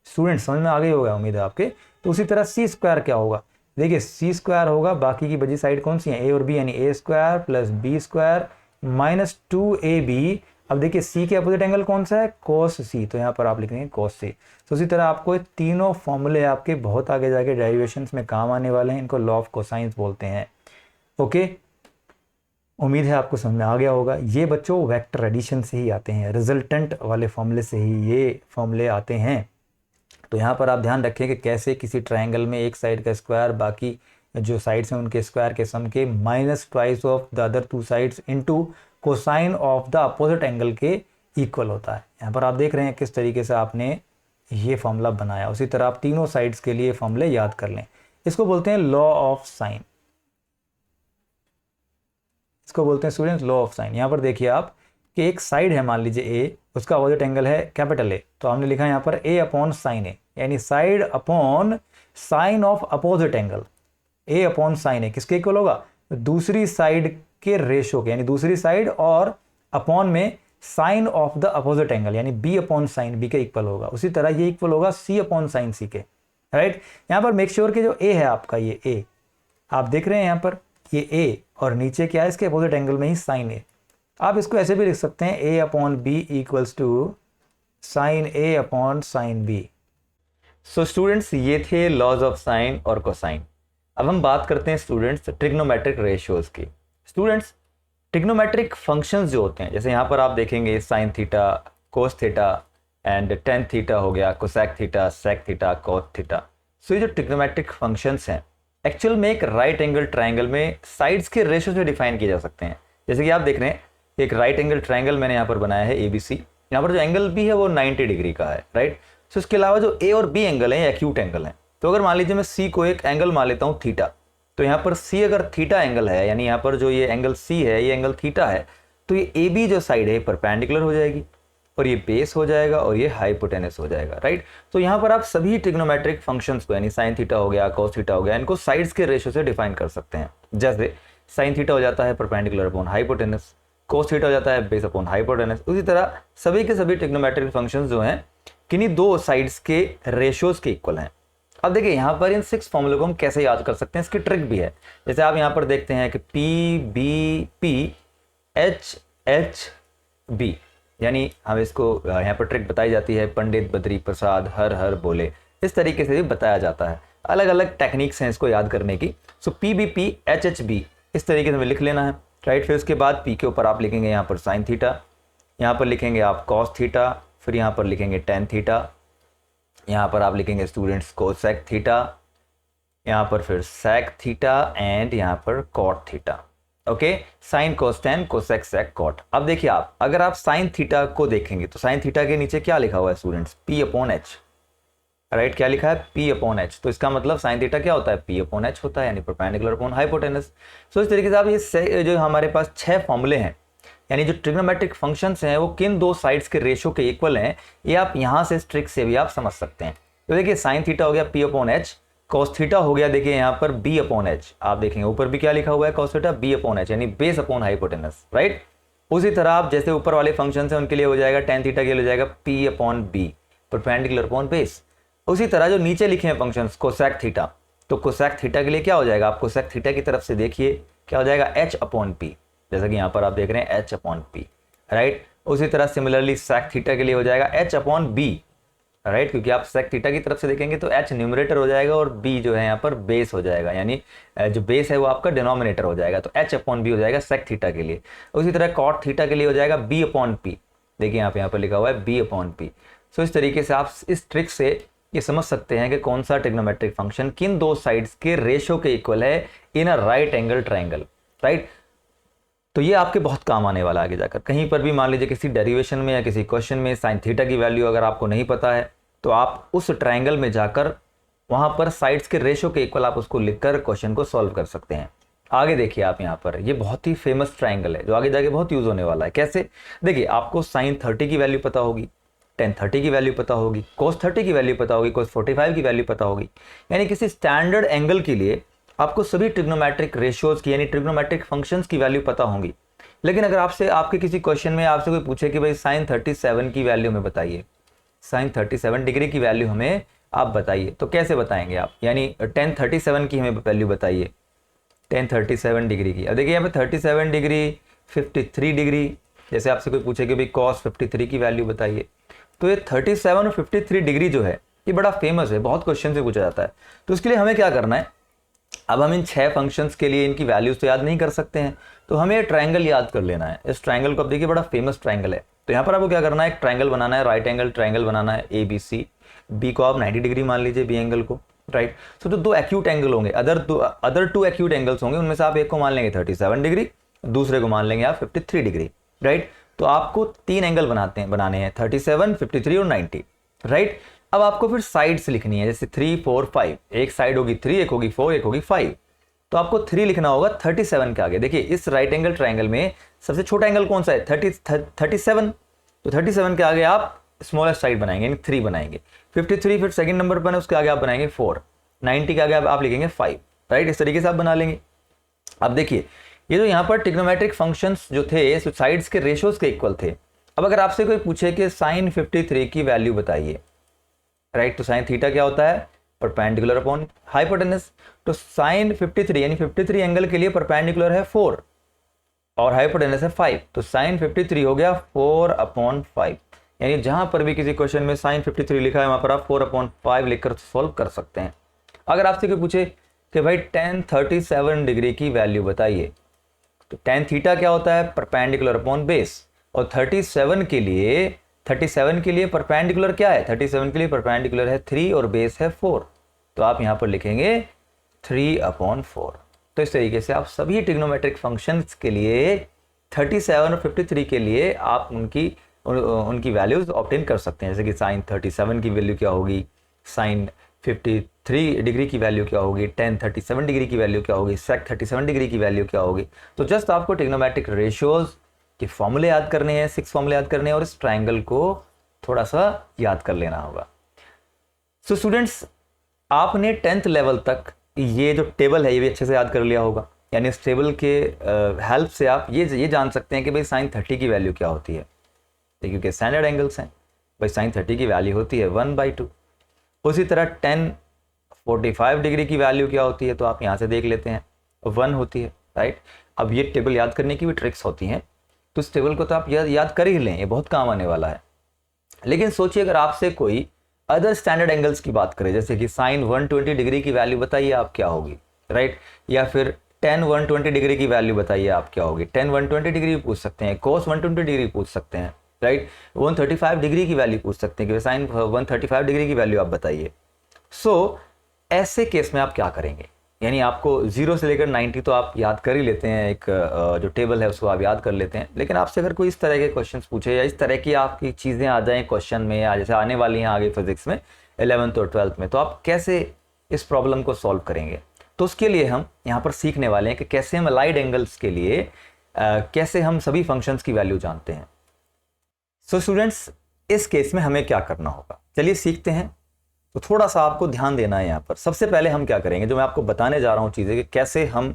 Student समझ में आ गई होगा उम्मीद है आपके। तो उसी तरह सी स्क्वायर क्या होगा, देखिए सी स्क्वायर होगा, बाकी की बची साइड कौन सी है, ए और बी, यानी A square plus B square minus 2ab। अब देखिए सी के अपोजिट एंगल कौन सा है, कॉस सी, तो यहाँ पर आप लिखेंगे कॉस सी। तो उसी तरह आपको तीनों फॉर्मूले आपके बहुत आगे जाके डेरिवेशंस में काम आने वाले हैं, इनको लॉ ऑफ कोसाइंस बोलते हैं। ओके, उम्मीद है आपको समझ में आ गया होगा। ये बच्चों वेक्टर एडिशन से ही आते हैं, रिजल्टेंट वाले फॉर्मूले से ही ये फॉर्मूले आते हैं। तो यहाँ पर आप ध्यान रखें कि कैसे किसी ट्रायंगल में एक साइड का स्क्वायर बाकी जो साइड्स हैं उनके स्क्वायर के सम के minus twice of the other two sides into cosine of the opposite angle के इक्वल होता है। यहाँ पर आप देख रहे हैं किस तरीके से आपने ये फॉर्मूला बनाया। उसी तरह आप तीनों साइड्स के लिए फॉर्मूले याद कर लें। इसको बोलते हैं लॉ ऑफ साइन, इसको बोलते हैं स्टूडेंट्स लॉ ऑफ साइन। यहाँ पर देखिए आप कि एक साइड है मान लीजिए ए, उसका अपोजिट एंगल है कैपिटल ए, तो हमने लिखा है यहाँ पर ए अपॉन साइन ए, यानी side upon sine of opposite angle, A upon sine A किसके इक्वल होगा, दूसरी साइड के रेशो के, यानी दूसरी साइड और अपॉन में sine of the opposite angle, यानी बी अपॉन साइन बी के इक्वल होगा। उसी तरह ये इक्वल होगा सी अपॉन साइन सी के, राइट। यहाँ पर मेक श्योर कि जो ए है आपका, ये ए आप देख रहे हैं यहाँ पर, ये ए और नीचे क्या है इसके अपोजिट एंगल में ही साइन ए। आप इसको ऐसे भी लिख सकते हैं A upon B equals to sine A upon sine B. So students ये थे लॉज ऑफ साइन और कोसाइन। अब हम बात करते हैं स्टूडेंट्स ट्रिग्नोमेट्रिक रेशियोज की। स्टूडेंट्स ट्रिग्नोमेट्रिक फंक्शंस जो होते हैं, जैसे यहाँ पर आप देखेंगे sine theta, cos theta and tan theta हो गया, cosec theta, sec theta, cot theta. So ये जो ट्रिग्नोमेट्रिक फंक्शंस हैं एक्चुअल में एक राइट एंगल ट्राइंगल में साइड्स के रेशियो से डिफाइन किए जा सकते हैं। जैसे कि आप देख रहे हैं एक राइट एंगल ट्राइंगल मैंने यहाँ पर बनाया है ABC, यहाँ पर जो एंगल भी है वो 90 डिग्री का है, राइट। सो इसके अलावा जो A और B एंगल हैं एक्यूट एंगल हैं। तो अगर मान लीजिए मैं C को एक एंगल मान लेता हूँ थीटा, तो यहाँ पर C अगर थीटा एंगल है, यानी यहाँ पर जो ये एंगल C है ये एंगल थीटा है, तो ये AB जो साइड है परपेंडिकुलर हो जाएगी और ये बेस हो जाएगा और ये हाइपोटेनस हो जाएगा, राइट। तो यहाँ पर आप सभी ट्रिग्नोमेट्रिक फंक्शंस को, यानी साइन थीटा हो गया, कॉस थीटा हो गया, इनको साइड्स के रेशियो से डिफाइन कर सकते हैं। जैसे साइन थीटा हो जाता है perpendicular upon hypotenuse, cos theta हो जाता है बेस अपॉन हाइपोटेनस। उसी तरह सभी के सभी ट्रिग्नोमेट्रिक फंक्शंस जो हैं किन्हीं दो साइड्स के रेशियोज के इक्वल हैं। अब देखिए यहाँ पर इन 6 फॉर्मूले को हम कैसे याद कर सकते हैं, इसकी ट्रिक भी है। जैसे आप यहाँ पर देखते हैं कि P B P H H B, यानी हम इसको यहाँ पर ट्रिक बताई जाती है, पंडित बद्री प्रसाद हर हर बोले, इस तरीके से भी बताया जाता है। अलग अलग टेक्निक्स हैं इसको याद करने की। सो P B P H H B इस तरीके से हमें लिख लेना है, राइट। फिर उसके बाद P के ऊपर आप लिखेंगे यहाँ पर साइन थीटा, यहाँ पर लिखेंगे आप कॉस थीटा, फिर यहाँ पर लिखेंगे टेन थीटा, यहाँ पर आप लिखेंगे स्टूडेंट्स कोसेक थीटा, यहाँ पर फिर सेक थीटा एंड यहाँ पर cot theta. Okay, sine cos tan cosec sec cot. अब देखिए आप अगर आप साइन थीटा को देखेंगे तो साइन थीटा के नीचे क्या लिखा हुआ है students, P upon H, right. क्या लिखा है P अपॉन H, तो इसका मतलब साइन थीटा क्या होता है, P अपॉन H होता है, यानी परपेंडिकुलर अपॉन हाइपोटेनस। सो इस तरीके से आप ये जो हमारे पास 6 फॉर्मूले हैं, यानी जो ट्रिग्नोमेट्रिक फंक्शंस हैं वो किन दो साइड्स के रेशियो के इक्वल हैं, ये आप यहाँ से इस ट्रिक से भी आप समझ सकते हैं। तो देखिए साइन थीटा हो गया P upon H, cos theta हो गया देखिए यहाँ पर B अपॉन H, आप देखेंगे ऊपर भी क्या लिखा हुआ है cos theta B upon H, यानी बेस अपॉन हाइपोटेनस, राइट। उसी तरह आप जैसे ऊपर वाले फंक्शन हैं उनके लिए हो जाएगा टेन थीटा के लिए हो जाएगा P upon B, perpendicular upon base. उसी तरह जो नीचे लिखे हैं फंक्शंस कोसेक थीटा, तो कोसेक थीटा के लिए क्या हो जाएगा, आप कोसेक थीटा की तरफ से देखिए क्या हो जाएगा H अपॉन P, जैसा कि यहाँ पर आप देख रहे हैं H अपॉन P, राइट। उसी तरह सिमिलरली सेक थीटा के लिए हो जाएगा H अपॉन B, राइट, क्योंकि आप सेक थीटा की तरफ से देखेंगे तो H न्यूमरेटर हो जाएगा और B जो है यहाँ पर बेस हो जाएगा, यानी जो बेस है वो आपका डिनोमिनेटर हो जाएगा, तो H अपॉन B हो जाएगा सेक थीटा के लिए। उसी तरह कॉट थीटा के लिए हो जाएगा B अपॉन P, देखिए यहाँ पर लिखा हुआ है B अपॉन P। सो इस तरीके से आप इस ट्रिक से ये समझ सकते हैं कि कौन सा ट्रिग्नोमेट्रिक फंक्शन किन दो साइड्स के रेशियो के इक्वल है in a right angle triangle, right. तो ये आपके बहुत काम आने वाला है आगे जाकर। कहीं पर भी मान लीजिए किसी डेरिवेशन में या किसी क्वेश्चन में साइन थीटा की वैल्यू अगर आपको नहीं पता है तो आप उस ट्राइंगल में जाकर वहां पर साइड्स के रेशो के इक्वल आप उसको लिखकर क्वेश्चन को सॉल्व कर सकते हैं। आगे देखिए आप यहाँ पर, ये बहुत ही फेमस ट्राइंगल है जो आगे जाके बहुत यूज होने वाला है। कैसे? देखिए, आपको साइन 30 की वैल्यू पता होगी, टेन 30 की वैल्यू पता होगी, कोस 30 की वैल्यू पता होगी, कोस 45 की वैल्यू पता होगी। यानी किसी स्टैंडर्ड एंगल के लिए आपको सभी ट्रिग्नोमेट्रिक रेशियोज की यानी ट्रिग्नोमेट्रिक फंक्शंस की वैल्यू पता होंगी। लेकिन अगर आपसे आपके किसी क्वेश्चन में आपसे कोई पूछे कि भाई साइन 37 की वैल्यू हमें बताइए, साइन 37 डिग्री की वैल्यू हमें आप बताइए, तो कैसे बताएंगे आप? यानी टेन 37 की हमें वैल्यू बताइए, टेन 37 डिग्री की। अब देखिए यहाँ पे 37 डिग्री, 53 डिग्री, जैसे आपसे कोई पूछे कि भाई कॉस 53 की वैल्यू बताइए, तो ये 37 और 53 डिग्री जो है ये बड़ा फेमस है, बहुत क्वेश्चन से पूछा जाता है। तो उसके लिए हमें क्या करना है, अब हम इन 6 फंक्शंस के लिए इनकी वैल्यूज तो याद नहीं कर सकते हैं, तो हमें ये ट्राइंगल याद कर लेना है। इस ट्राइंगल को अब देखिए बड़ा फेमस ट्राइंगल है। तो यहाँ पर आपको क्या करना है, एक ट्राइंगल बनाना है, राइट एंगल ट्राइंगल बनाना है ABC। बी को आप 90 डिग्री मान लीजिए, बी एंगल को, राइट। तो दो एक्यूट एंगल होंगे, अदर टू एक्यूट एंगल्स होंगे, उनमें से आप एक को मान लेंगे 37 डिग्री, दूसरे को मान लेंगे आप 53 डिग्री, राइट। तो आपको 3 एंगल बनाने हैं, 37, 53 और 90, राइट। अब आपको फिर साइड्स लिखनी है, जैसे 3, 4, 5, एक साइड होगी 3, एक होगी 4, एक होगी 5। तो आपको 3 लिखना होगा 37 के आगे। देखिए इस राइट एंगल ट्राइंगल में सबसे छोटा एंगल कौन सा है, 37। तो 37 के आगे आप स्मॉलेस्ट साइड बनाएंगे, यानी 3 बनाएंगे। 53 फिर सेकंड नंबर पर है, उसके आगे आप बनाएंगे 4। 90 के आगे आप लिखेंगे 5, राइट। इस तरीके से आप बना लेंगे। अब देखिए ये जो यहाँ पर ट्रिग्नोमेट्रिक फंक्शंस जो थे साइड्स के रेशियोज के इक्वल थे। अब अगर आपसे कोई पूछे कि साइन 53 की वैल्यू बताइए, राइट, तो साइन थीटा क्या होता है, परपेंडिकुलर अपॉन हाइपोटेनस। तो साइन 53 यानी 53 एंगल के लिए परपेंडिकुलर है 4 और हाइपोटेनस है 5, तो साइन 53 हो गया 4/5। यानी जहां पर भी किसी क्वेश्चन में साइन 53 लिखा है वहां पर आप 4/5 लिखकर सॉल्व कर सकते हैं। अगर आपसे कोई पूछे कि भाई टेन 37 डिग्री की वैल्यू बताइए, तो टेन थीटा क्या होता है, परपेंडिकुलर अपॉन बेस। और 37 के लिए परपेंडिकुलर क्या है, 37 के लिए परपेंडिकुलर है 3 और बेस है 4, तो आप यहां पर लिखेंगे 3/4। तो इस तरीके से आप सभी ट्रिग्नोमेट्रिक फंक्शंस के लिए 37 और 53 के लिए आप उनकी वैल्यूज ऑब्टेन कर सकते हैं। जैसे कि साइन 37 की वैल्यू क्या होगी, साइन 53 डिग्री की वैल्यू क्या होगी, टेन 37 डिग्री की वैल्यू क्या होगी, सेक 37 डिग्री की वैल्यू क्या होगी। तो जस्ट आपको ट्रिग्नोमेट्रिक रेशियोज के फॉर्मूले याद करने हैं, 6 फॉर्मूले याद करने हैं और इस ट्राइंगल को थोड़ा सा याद कर लेना होगा। सो स्टूडेंट्स, आपने 10th लेवल तक ये जो टेबल है ये भी अच्छे से याद कर लिया होगा। यानी इस टेबल के हेल्प से आप ये जान सकते हैं कि भाई साइन 30 की वैल्यू क्या होती है, क्योंकि स्टैंडर्ड एंगल्स हैं। भाई साइन 30 की वैल्यू होती है 1/2। उसी तरह टेन 45 डिग्री की वैल्यू क्या होती है, तो आप यहाँ से देख लेते हैं 1 होती है, राइट। अब ये टेबल याद करने की भी ट्रिक्स होती हैं, तो इस टेबल को तो आप याद कर ही लें, ये बहुत काम आने वाला है। लेकिन सोचिए अगर आपसे कोई अदर स्टैंडर्ड एंगल्स की बात करें, जैसे कि साइन 120 डिग्री की वैल्यू बताइए आप क्या होगी, राइट। या फिर टेन 120 डिग्री की वैल्यू बताइए आप क्या होगी। टेन 120 डिग्री पूछ सकते हैं, कोस 120 डिग्री पूछ सकते हैं, राइट। 135 डिग्री की वैल्यू पूछ सकते हैं कि साइन 135 डिग्री की वैल्यू आप बताइए। सो ऐसे केस में आप क्या करेंगे, यानी आपको 0 से लेकर 90 तो आप याद कर ही लेते हैं, एक जो टेबल है उसको आप याद कर लेते हैं। लेकिन आपसे अगर कोई इस तरह के क्वेश्चंस पूछे या इस तरह की आपकी चीज़ें आ जाएं क्वेश्चन में, या जैसे आने वाली हैं आगे फिजिक्स में 11th और 12th में, तो आप कैसे इस प्रॉब्लम को सॉल्व करेंगे। तो उसके लिए हम यहाँ पर सीखने वाले हैं कि कैसे हम अलाइड एंगल्स के लिए कैसे हम सभी फंक्शंस की वैल्यू जानते हैं। सो स्टूडेंट्स, इस केस में हमें क्या करना होगा, चलिए सीखते हैं। तो थोड़ा सा आपको ध्यान देना है यहाँ पर। सबसे पहले हम क्या करेंगे, जो मैं आपको बताने जा रहा हूँ चीज़ें, कि कैसे हम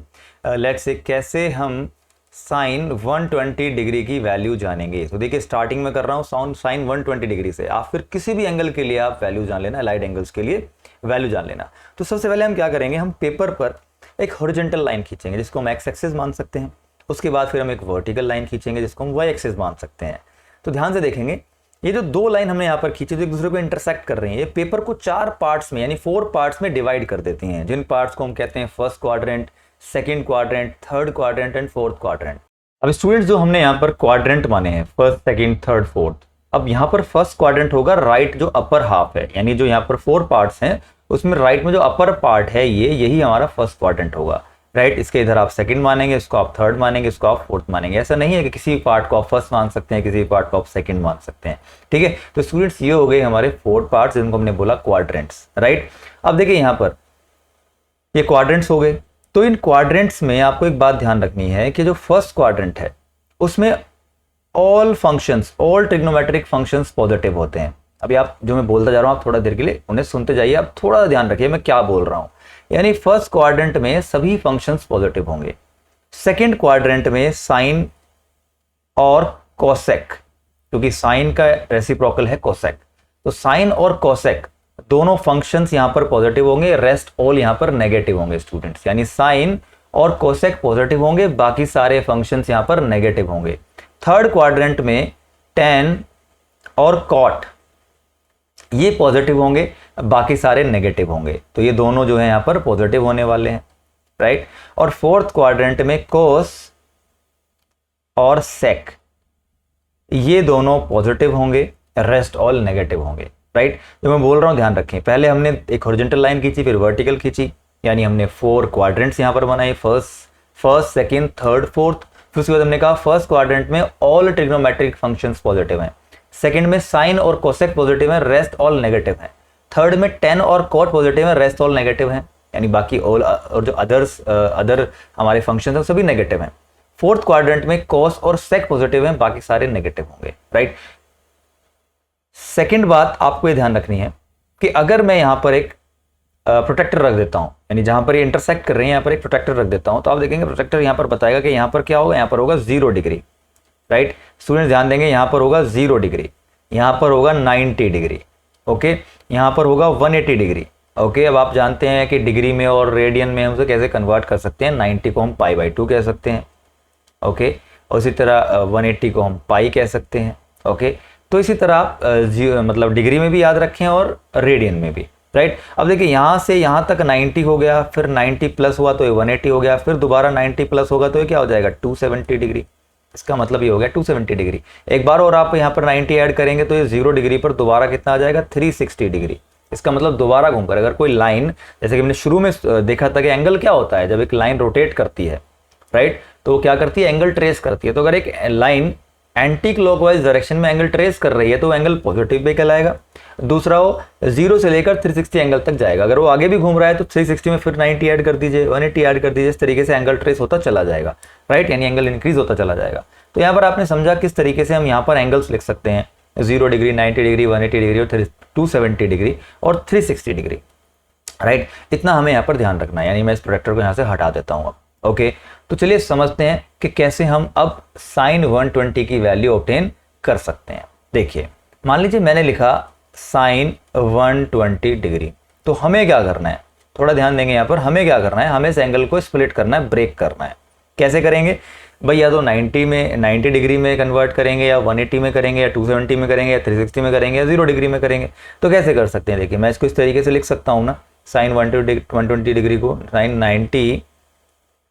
कैसे हम साइन 120 डिग्री की वैल्यू जानेंगे। तो देखिए स्टार्टिंग में कर रहा हूँ साइन 120 डिग्री से। आप फिर किसी भी एंगल के लिए आप वैल्यू जान लेना, अलाइड एंगल्स के लिए वैल्यू जान लेना। तो सबसे पहले हम क्या करेंगे, हम पेपर पर एक हॉरिजॉन्टल लाइन खींचेंगे जिसको हम एक्स एक्सिस मान सकते हैं। उसके बाद फिर हम एक वर्टिकल लाइन खींचेंगे जिसको हम वाई एक्सिस मान सकते हैं। तो ध्यान से देखेंगे, ये जो 2 लाइन हमने यहाँ पर खींची जो एक दूसरे को इंटरसेक्ट कर रही हैं, ये पेपर को 4 पार्ट्स में यानी 4 पार्ट्स में डिवाइड कर देती हैं, जिन पार्ट्स को हम कहते हैं first quadrant, second quadrant, third quadrant and fourth quadrant. अब स्टूडेंट्स, जो हमने यहाँ पर क्वाड्रेंट माने हैं फर्स्ट, सेकंड, थर्ड, फोर्थ, अब यहाँ पर फर्स्ट क्वाड्रेंट होगा राइट जो अपर हाफ है, यानी जो यहाँ पर 4 पार्ट्स हैं उसमें राइट में जो अपर पार्ट है यही हमारा फर्स्ट क्वाड्रेंट होगा, राइट। इसके इधर आप सेकंड मानेंगे, इसको आप थर्ड मानेंगे, इसको आप फोर्थ मानेंगे। ऐसा नहीं है कि किसी पार्ट को आप फर्स्ट मान सकते हैं, किसी पार्ट को आप सेकंड मान सकते हैं, ठीक है। तो स्टूडेंट्स ये हो गए हमारे 4 पार्ट्स जिनको हमने बोला क्वाड्रेंट्स, राइट। अब देखिए यहाँ पर ये क्वाड्रेंट्स हो गए। तो इन क्वाड्रेंट्स में आपको एक बात ध्यान रखनी है कि जो फर्स्ट क्वाड्रेंट है उसमें all functions, all trigonometric functions positive होते हैं। अभी आप जो मैं बोलता जा रहा हूं आप थोड़ा देर के लिए उन्हें सुनते जाइए, आप थोड़ा ध्यान रखिए मैं क्या बोल रहा हूं। यानी फर्स्ट क्वाड्रेंट में सभी फंक्शंस पॉजिटिव होंगे। सेकंड क्वाड्रेंट में साइन और कोसेक, क्योंकि साइन का रेसिप्रोकल है कोसेक, तो साइन और कोसेक दोनों फंक्शंस यहां पर पॉजिटिव होंगे, रेस्ट ऑल यहां पर नेगेटिव होंगे स्टूडेंट्स। यानी साइन और कोसेक पॉजिटिव होंगे, बाकी सारे फंक्शंस यहां पर नेगेटिव होंगे। थर्ड क्वाड्रेंट में टेन और कॉट ये पॉजिटिव होंगे, बाकी सारे नेगेटिव होंगे, तो ये दोनों जो है यहां पर पॉजिटिव होने वाले हैं, राइट। और फोर्थ क्वाड्रेंट में कोस और सेक ये दोनों पॉजिटिव होंगे, रेस्ट ऑल नेगेटिव होंगे, राइट। जो मैं बोल रहा हूं ध्यान रखें, पहले हमने एक हॉरिजॉन्टल लाइन खींची, फिर वर्टिकल खींची, यानी हमने 4 क्वाड्रेंट्स यहां पर बनाए, फर्स्ट सेकंड थर्ड फोर्थ। फिर उसके बाद हमने कहा फर्स्ट क्वाड्रेंट में ऑल ट्रिग्नोमेट्रिक फंक्शंस पॉजिटिव हैं, सेकंड में साइन और कोसेक पॉजिटिव है, रेस्ट ऑल नेगेटिव है। थर्ड में टेन और कॉट पॉजिटिव है, रेस्ट ऑल नेगेटिव है, यानी बाकी ऑल और जो अदर हमारे फंक्शंस हैं सभी नेगेटिव हैं। फोर्थ क्वाड्रेंट में कॉस और सेक पॉजिटिव हैं, बाकी सारे नेगेटिव होंगे, राइट। सेकंड बात आपको ये ध्यान रखनी है कि अगर मैं यहां पर एक प्रोटेक्टर रख देता हूं, यानी जहां पर ये इंटरसेक्ट कर रहे हैं यहां पर एक प्रोटेक्टर रख देता हूं, तो आप देखेंगे प्रोटेक्टर यहां पर बताएगा कि यहां पर क्या होगा, यहां पर होगा 0 डिग्री, राइट। स्टूडेंट ध्यान देंगे, यहां पर होगा 0 डिग्री, यहां पर होगा 90 डिग्री, ओके, यहां पर होगा 180 डिग्री, ओके। अब आप जानते हैं कि डिग्री में और रेडियन में हम उसे कैसे कन्वर्ट कर सकते हैं, 90 को हम π/2 कह सकते हैं, ओके, और इसी तरह 180 को हम पाई कह सकते हैं, ओके। तो इसी तरह आप मतलब डिग्री में भी याद रखें और रेडियन में भी, राइट। अब देखिए यहां से यहां तक 90 हो गया, फिर 90 प्लस हुआ तो ये 180 हो गया, फिर दोबारा 90 प्लस होगा तो ये क्या हो जाएगा 270 डिग्री। इसका मतलब ये हो गया 270 डिग्री। एक बार और आप यहाँ पर 90 ऐड करेंगे तो ये 0 डिग्री पर दोबारा कितना आ जाएगा 360 डिग्री। इसका मतलब दोबारा घूमकर अगर कोई लाइन, जैसे कि हमने शुरू में देखा था कि एंगल क्या होता है, जब एक लाइन रोटेट करती है, राइट, तो वो क्या करती है, एंगल ट्रेस करती है। तो अगर एक लाइन एंटी क्लॉकवाइज डायरेक्शन में एंगल ट्रेस कर रही है तो एंगल पॉजिटिव भी कहलाएगा। दूसरा वो 0 से लेकर 360 एंगल तक जाएगा। अगर वो आगे भी घूम रहा है तो 360 में फिर 90 ऐड कर दीजिए, 180 ऐड कर दीजिए, इस तरीके से एंगल ट्रेस होता चला जाएगा, राइट, यानी एंगल इंक्रीज होता चला जाएगा। तो यहाँ पर आपने समझा किस तरीके से हम यहाँ पर एंगल्स लिख सकते हैं, 0 डिग्री, 90 डिग्री, 180 डिग्री और 270 डिग्री और 360 डिग्री, राइट। इतना हमें यहाँ पर ध्यान रखना है। यानी मैं इस प्रोडक्टर को यहाँ से हटा देता हूँ अब, ओके। तो चलिए समझते हैं कि कैसे हम अब साइन 120 की वैल्यू ऑब्टेन कर सकते हैं। देखिए मान लीजिए मैंने लिखा साइन 120 डिग्री, तो हमें क्या करना है, थोड़ा ध्यान देंगे यहाँ पर, हमें क्या करना है, हमें इस एंगल को स्प्लिट करना है, ब्रेक करना है। कैसे करेंगे भाई, या तो 90 डिग्री में कन्वर्ट करेंगे, या 180 में करेंगे, या 270 में करेंगे, या 360 में करेंगे, या 0 डिग्री में करेंगे। तो कैसे कर सकते हैं, देखिए मैं इसको इस तरीके से लिख सकता हूँ ना, साइन 120 डिग्री को साइन 90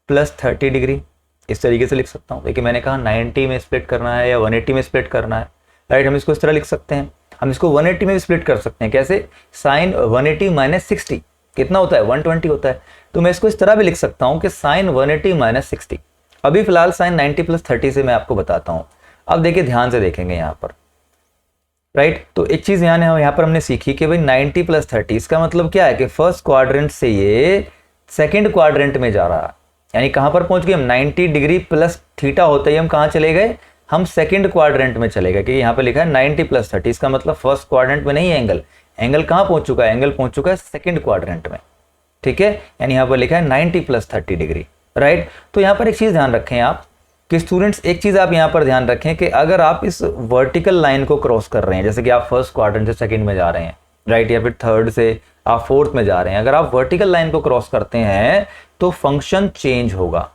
प्लस 30 डिग्री इस तरीके से लिख सकता हूँ। देखिए मैंने कहा 90 में स्प्लिट करना है या 180 में स्प्लिट करना है, राइट। हम इसको इस तरह लिख सकते हैं, हम इसको 180 में भी स्प्लिट कर सकते हैं। कैसे, साइन 180 माइनस 60 कितना होता है, 120 होता है। तो मैं इसको इस तरह भी लिख सकता हूँ कि साइन 180 माइनस 60। अभी फिलहाल साइन 90 प्लस 30 से मैं आपको बताता हूँ। अब देखिए ध्यान से देखेंगे यहाँ पर, राइट। तो एक चीज यहाँ पर हमने सीखी कि भाई 90 प्लस 30 इसका मतलब क्या है कि फर्स्ट क्वाड्रेंट से ये सेकंड क्वाड्रेंट में जा रहा है। यानी कहां पर पहुंच गए हम, 90 डिग्री प्लस थीटा होते ही हम कहां चले गए, हम सेकंड क्वाड्रेंट में चले गए। क्योंकि यहाँ पे लिखा है 90 प्लस 30, इसका मतलब फर्स्ट क्वाड्रेंट में नहीं है एंगल, एंगल कहां पहुंच चुका है, एंगल पहुंच चुका है सेकंड क्वाड्रेंट में, ठीक है। यानी यहाँ पर लिखा है 90 प्लस 30 डिग्री, राइट। तो यहाँ पर एक चीज ध्यान रखें आप कि स्टूडेंट्स, एक चीज आप यहाँ पर ध्यान रखें कि अगर आप इस वर्टिकल लाइन को क्रॉस कर रहे हैं, जैसे कि आप फर्स्ट क्वाड्रेंट से सेकंड में जा रहे हैं, राइट, या फिर थर्ड से आप फोर्थ में जा रहे हैं, अगर आप वर्टिकल लाइन को क्रॉस करते हैं तो फंक्शन चेंज होगा।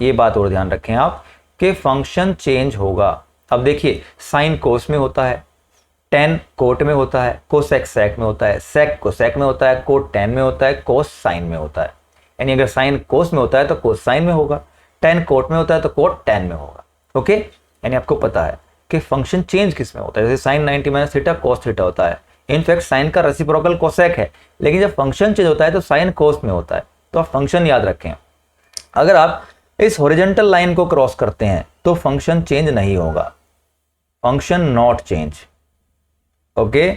ये बात और ध्यान रखें आप कि फंक्शन चेंज होगा। अब देखिए साइन कोस में होता है, टेन कोट में होता है, कोसेक सेक में होता है, सेक कोसेक में होता है, कोट टेन में होता है, कोस साइन में होता है। यानी अगर साइन कोस में होता है तो कोस साइन में होगा, टेन कोट में होता है तो कोट टेन में होगा, ओके। यानी आपको पता है कि फंक्शन चेंज किस में होता है। जैसे sine 90 minus theta cos theta होता है, इनफैक्ट साइन का रेसिप्रोकल कोसेक है, लेकिन जब फंक्शन चेंज होता है तो साइन कोस में होता है। तो आप फंक्शन याद रखें। अगर आप इस हॉरिजॉन्टल लाइन को क्रॉस करते हैं तो फंक्शन चेंज नहीं होगा, फंक्शन नॉट चेंज। ओके,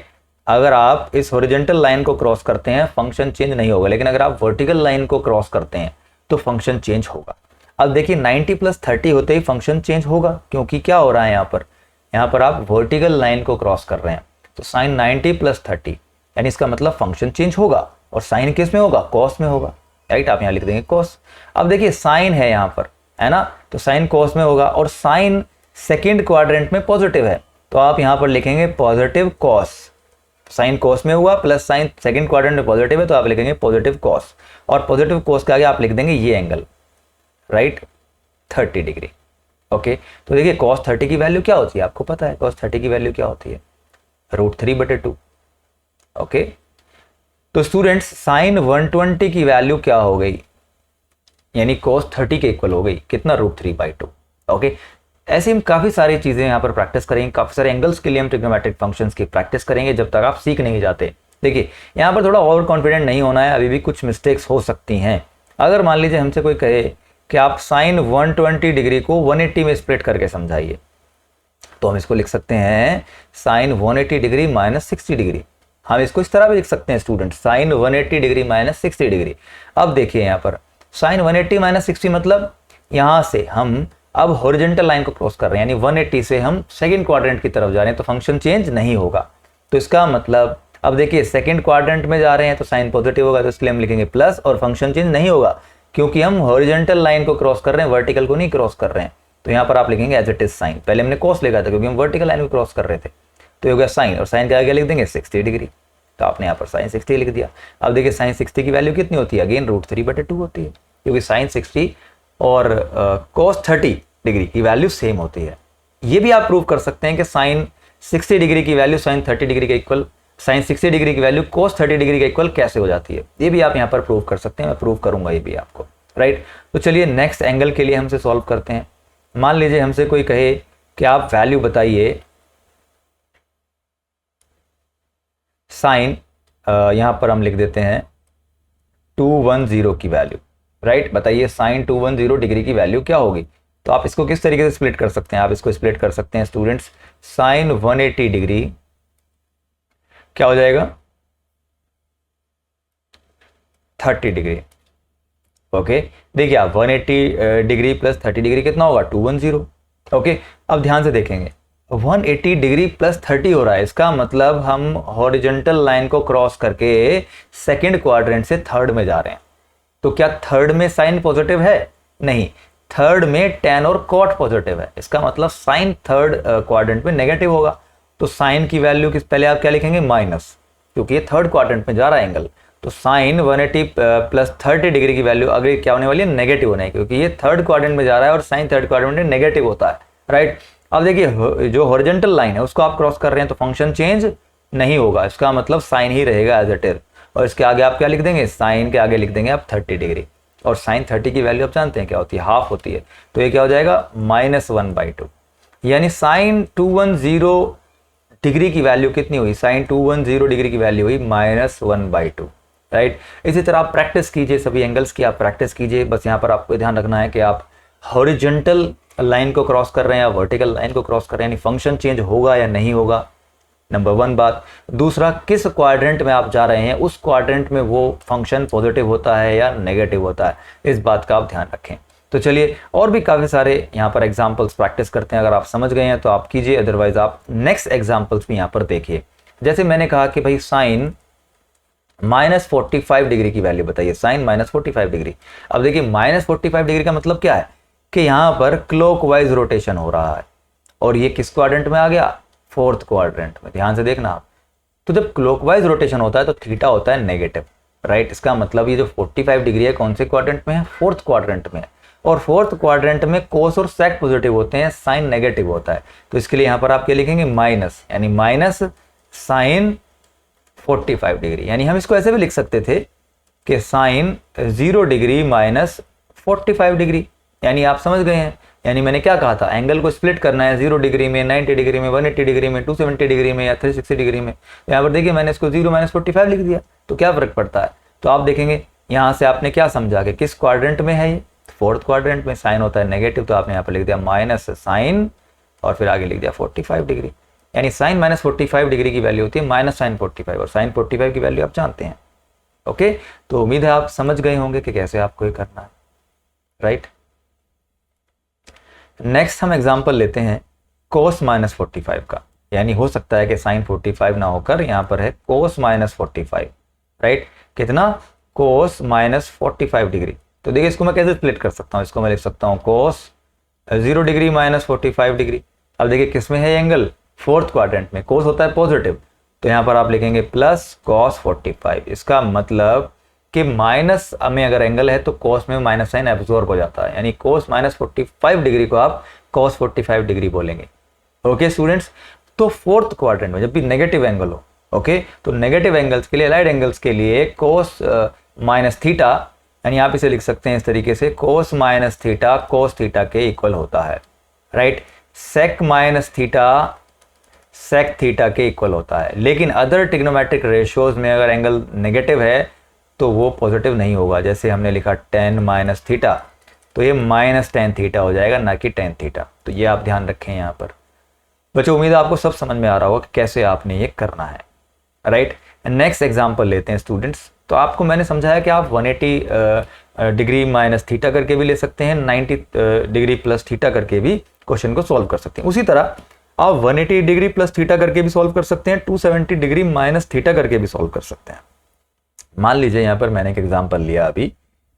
अगर आप इस हॉरिजॉन्टल लाइन को क्रॉस करते हैं फंक्शन चेंज नहीं होगा, लेकिन अगर आप वर्टिकल लाइन को क्रॉस करते हैं तो फंक्शन चेंज होगा। अब देखिए 90 + 30 होते ही फंक्शन चेंज होगा, क्योंकि क्या हो रहा है यहाँ पर आप वर्टिकल लाइन को क्रॉस कर रहे हैं। तो साइन 90 + 30 यानी इसका मतलब फंक्शन चेंज होगा, और साइन किस में होगा, कॉस में होगा, राइट। आप यहाँ लिख देंगे कॉस। अब देखिए साइन है यहाँ पर, है ना, तो साइन कॉस में होगा, और साइन सेकेंड क्वाड्रेंट में पॉजिटिव है, तो आप यहाँ पर लिखेंगे पॉजिटिव कॉस। साइन कॉस में हुआ प्लस साइन सेकंड क्वाड्रेंट में पॉजिटिव है, तो आप लिखेंगे पॉजिटिव कॉस, और पॉजिटिव कॉस के आगे आप लिख देंगे ये एंगल, राइट, 30 डिग्री। ओके, तो देखिए कॉस 30 की वैल्यू क्या होती है, आपको पता है कॉस 30 की वैल्यू क्या होती है, √3/2। ओके, तो स्टूडेंट्स साइन 120 की वैल्यू क्या हो गई, यानी कॉस 30 के इक्वल हो गई, कितना, √3/2। ओके, ऐसे हम काफ़ी सारी चीज़ें यहाँ पर प्रैक्टिस करेंगे, काफ़ी सारे एंगल्स के लिए हम ट्रिग्नोमेट्रिक फंक्शंस की प्रैक्टिस करेंगे जब तक आप सीख नहीं जाते। देखिए यहाँ पर थोड़ा ओवर कॉन्फिडेंट नहीं होना है, अभी भी कुछ मिस्टेक्स हो सकती हैं। अगर मान लीजिए हमसे कोई कहे कि आप साइन 120 डिग्री को 180 में स्प्लिट करके समझाइए, तो हम इसको लिख सकते हैं साइन 180 डिग्री -60 डिग्री। हम इसको इस तरह भी लिख सकते हैं स्टूडेंट, साइन 180 डिग्री -60 डिग्री। अब देखिए यहाँ पर साइन 180 -60 मतलब यहाँ से हम अब हॉरिजॉन्टल लाइन को क्रॉस कर रहे हैं, यानी 180 से हम सेकंड क्वाड्रेंट की तरफ जा रहे हैं, तो फंक्शन चेंज नहीं होगा। तो इसका मतलब अब देखिए सेकंड क्वाड्रेंट में जा रहे हैं तो साइन पॉजिटिव होगा, तो इसलिए हम लिखेंगे प्लस, और फंक्शन चेंज नहीं होगा क्योंकि हम हॉरिजॉन्टल लाइन को क्रॉस कर रहे हैं, वर्टिकल को नहीं क्रॉस कर रहे हैं। तो यहाँ पर आप लिखेंगे एज इट इज साइन, पहले हमने कॉस लिखा था क्योंकि हम वर्टिकल लाइन को क्रॉस कर रहे थे, तो ये हो गया साइन, और साइन के आगे लिख देंगे 60 डिग्री, तो आपने यहाँ पर साइन 60 लिख दिया। अब देखिए साइन 60 की वैल्यू कितनी होती है, अगेन √3/2 होती है, क्योंकि साइन 60 और कॉस 30 डिग्री की वैल्यू सेम होती है। ये भी आप प्रूव कर सकते हैं कि साइन 60 डिग्री की वैल्यू साइन 30 डिग्री के इक्वल, साइन 60 डिग्री की वैल्यू कॉस 30 डिग्री के इक्वल कैसे हो जाती है, ये भी आप यहाँ पर प्रूव कर सकते हैं, मैं प्रूव करूंगा ये भी आपको, राइट। तो चलिए नेक्स्ट एंगल के लिए हमसे सॉल्व करते हैं। मान लीजिए हमसे कोई कहे कि आप वैल्यू बताइए साइन, यहाँ पर हम लिख देते हैं 210 की वैल्यू, राइट। बताइए साइन 210 डिग्री की वैल्यू क्या होगी। तो आप इसको किस तरीके से स्प्लिट कर सकते हैं, आप इसको स्प्लिट कर सकते हैं स्टूडेंट्स, साइन 180 डिग्री क्या हो जाएगा, 30 डिग्री। ओके, देखिए आप 180 डिग्री प्लस 30 डिग्री कितना होगा, 210। ओके, अब ध्यान से देखेंगे 180 डिग्री प्लस 30 हो रहा है, इसका मतलब हम हॉरिजॉन्टल लाइन को क्रॉस करके सेकंड क्वाड्रेंट से थर्ड में जा रहे हैं। तो क्या थर्ड में साइन पॉजिटिव है, नहीं, थर्ड में tan और cot पॉजिटिव है, इसका मतलब साइन थर्ड क्वाड्रेंट में नेगेटिव होगा। तो साइन की वैल्यू किस, पहले आप क्या लिखेंगे, माइनस, क्योंकि ये थर्ड क्वाड्रेंट में जा रहा है एंगल। तो साइन 180 + 30 डिग्री की वैल्यू अगर क्या होने वाली है, नेगेटिव होने, क्योंकि ये थर्ड क्वाड्रेंट में जा रहा है और साइन थर्ड क्वाड्रेंट में नेगेटिव होता है, राइट। अब देखिए जो हॉरिजॉन्टल लाइन है उसको आप क्रॉस कर रहे हैं तो फंक्शन चेंज नहीं होगा, इसका मतलब साइन ही रहेगा एज इट इज, और इसके आगे आप क्या लिख देंगे, साइन के आगे लिख देंगे आप 30 डिग्री, और साइन 30 की वैल्यू आप जानते हैं क्या होती है, हाफ होती है, तो ये क्या हो जाएगा -1/2, यानी साइन 210 डिग्री की वैल्यू कितनी हुई, साइन 210 डिग्री की वैल्यू हुई -1/2, राइट। इसी तरह आप प्रैक्टिस कीजिए, सभी एंगल्स की आप प्रैक्टिस कीजिए। बस यहाँ पर आपको ध्यान रखना है कि आप हॉरिजॉन्टल लाइन को क्रॉस कर रहे हैं या वर्टिकल लाइन को क्रॉस कर रहे हैं, यानी फंक्शन चेंज होगा या नहीं होगा, नंबर 1 बात। दूसरा, किस क्वाड्रेंट में आप जा रहे हैं, उस क्वाड्रेंट में वो फंक्शन पॉजिटिव होता है या नेगेटिव होता है, इस बात का आप ध्यान रखें। तो चलिए और भी काफ़ी सारे यहाँ पर एग्जाम्पल्स प्रैक्टिस करते हैं, अगर आप समझ गए हैं तो आप कीजिए, अदरवाइज आप नेक्स्ट एग्जाम्पल्स भी यहाँ पर देखिए। जैसे मैंने कहा कि भाई साइन -45 डिग्री की वैल्यू बताइए, साइन -45 डिग्री। अब देखिए -45 डिग्री का मतलब क्या है कि यहाँ पर क्लॉकवाइज रोटेशन हो रहा है, और ये किस क्वाड्रेंट में आ गया, फोर्थ क्वाड्रेंट में, ध्यान से देखना आप। तो जब क्लॉकवाइज रोटेशन होता है तो थीटा होता है नेगेटिव, राइट। इसका मतलब ये जो 45 डिग्री है कौन से क्वाड्रेंट में है, फोर्थ क्वाड्रेंट में है, और फोर्थ क्वाड्रेंट में कोस और सेक पॉजिटिव होते हैं, साइन नेगेटिव होता है। तो इसके लिए यहाँ पर आप क्या लिखेंगे, माइनस, यानी माइनस साइन 45 डिग्री, यानी हम इसको ऐसे भी लिख सकते थे कि साइन 0 डिग्री -45 डिग्री, यानी आप समझ गए हैं। यानी मैंने क्या कहा था, एंगल को स्प्लिट करना है 0 डिग्री में, 90 डिग्री में, 180 डिग्री में, 270 डिग्री में या 360 डिग्री में। यहाँ पर देखिए मैंने इसको 0 -45 लिख दिया, तो क्या फर्क पड़ता है। तो आप देखेंगे यहाँ से आपने क्या समझा कि किस क्वाड्रेंट में है ये, फोर्थ क्वाड्रेंट में साइन होता है नेगेटिव, तो आपने यहाँ पर लिख दिया माइनस साइन और फिर आगे लिख दिया 45 डिग्री, यानी साइन माइनस 45 डिग्री की वैल्यू होती है माइनस साइन 45, और साइन 45 की वैल्यू आप जानते हैं। ओके, तो उम्मीद है आप समझ गए होंगे कि कैसे आपको ये करना है, राइट। नेक्स्ट हम एग्जांपल लेते हैं कोस माइनस 45 का, यानी हो सकता है कि साइन 45 ना होकर यहाँ पर है कोस माइनस 45, राइट। कितना? Cos minus 45 degree. तो देखिए इसको मैं कैसे स्प्लिट कर सकता हूँ, इसको मैं लिख सकता हूँ कोस 0 डिग्री माइनस 45 डिग्री। अब देखिए किस में है एंगल? फोर्थ क्वाड्रेंट में। कोस होता है पॉजिटिव, तो यहाँ पर आप लिखेंगे प्लस कॉस 45। इसका मतलब कि माइनस में अगर एंगल है तो कोस में माइनस साइन एब्जॉर्ब हो जाता है, यानी कोस माइनस 45 डिग्री को आप कॉस 45 डिग्री बोलेंगे। ओके स्टूडेंट्स, तो फोर्थ क्वाड्रेंट में जब भी नेगेटिव एंगल हो, ओके, तो नेगेटिव एंगल्स के लिए, अलाइड एंगल्स के लिए कोस माइनस थीटा, यानी आप इसे लिख सकते हैं इस तरीके से, cos minus theta cos theta के इक्वल होता है, right. Sec minus theta sec theta के इक्वल होता है। लेकिन अदर ट्रिग्नोमेट्रिक रेशियोज में अगर एंगल नेगेटिव है तो वो पॉजिटिव नहीं होगा। जैसे हमने लिखा टेन माइनस थीटा, तो ये माइनस टेन थीटा हो जाएगा, ना कि टेन थीटा। तो ये आप ध्यान रखें यहाँ पर। बच्चों उम्मीद है आपको सब समझ में आ रहा होगा कि कैसे आपने ये करना है, राइट। नेक्स्ट एग्जाम्पल लेते हैं स्टूडेंट्स। तो आपको मैंने समझाया कि आप 180 डिग्री माइनस थीटा करके भी ले सकते हैं, 90 डिग्री प्लस थीटा करके भी क्वेश्चन को सॉल्व कर सकते हैं। उसी तरह आप 180 डिग्री प्लस थीटा करके भी सॉल्व कर सकते हैं, 270 डिग्री माइनस थीटा करके भी सॉल्व कर सकते हैं। मान लीजिए यहां पर मैंने एक एग्जांपल लिया अभी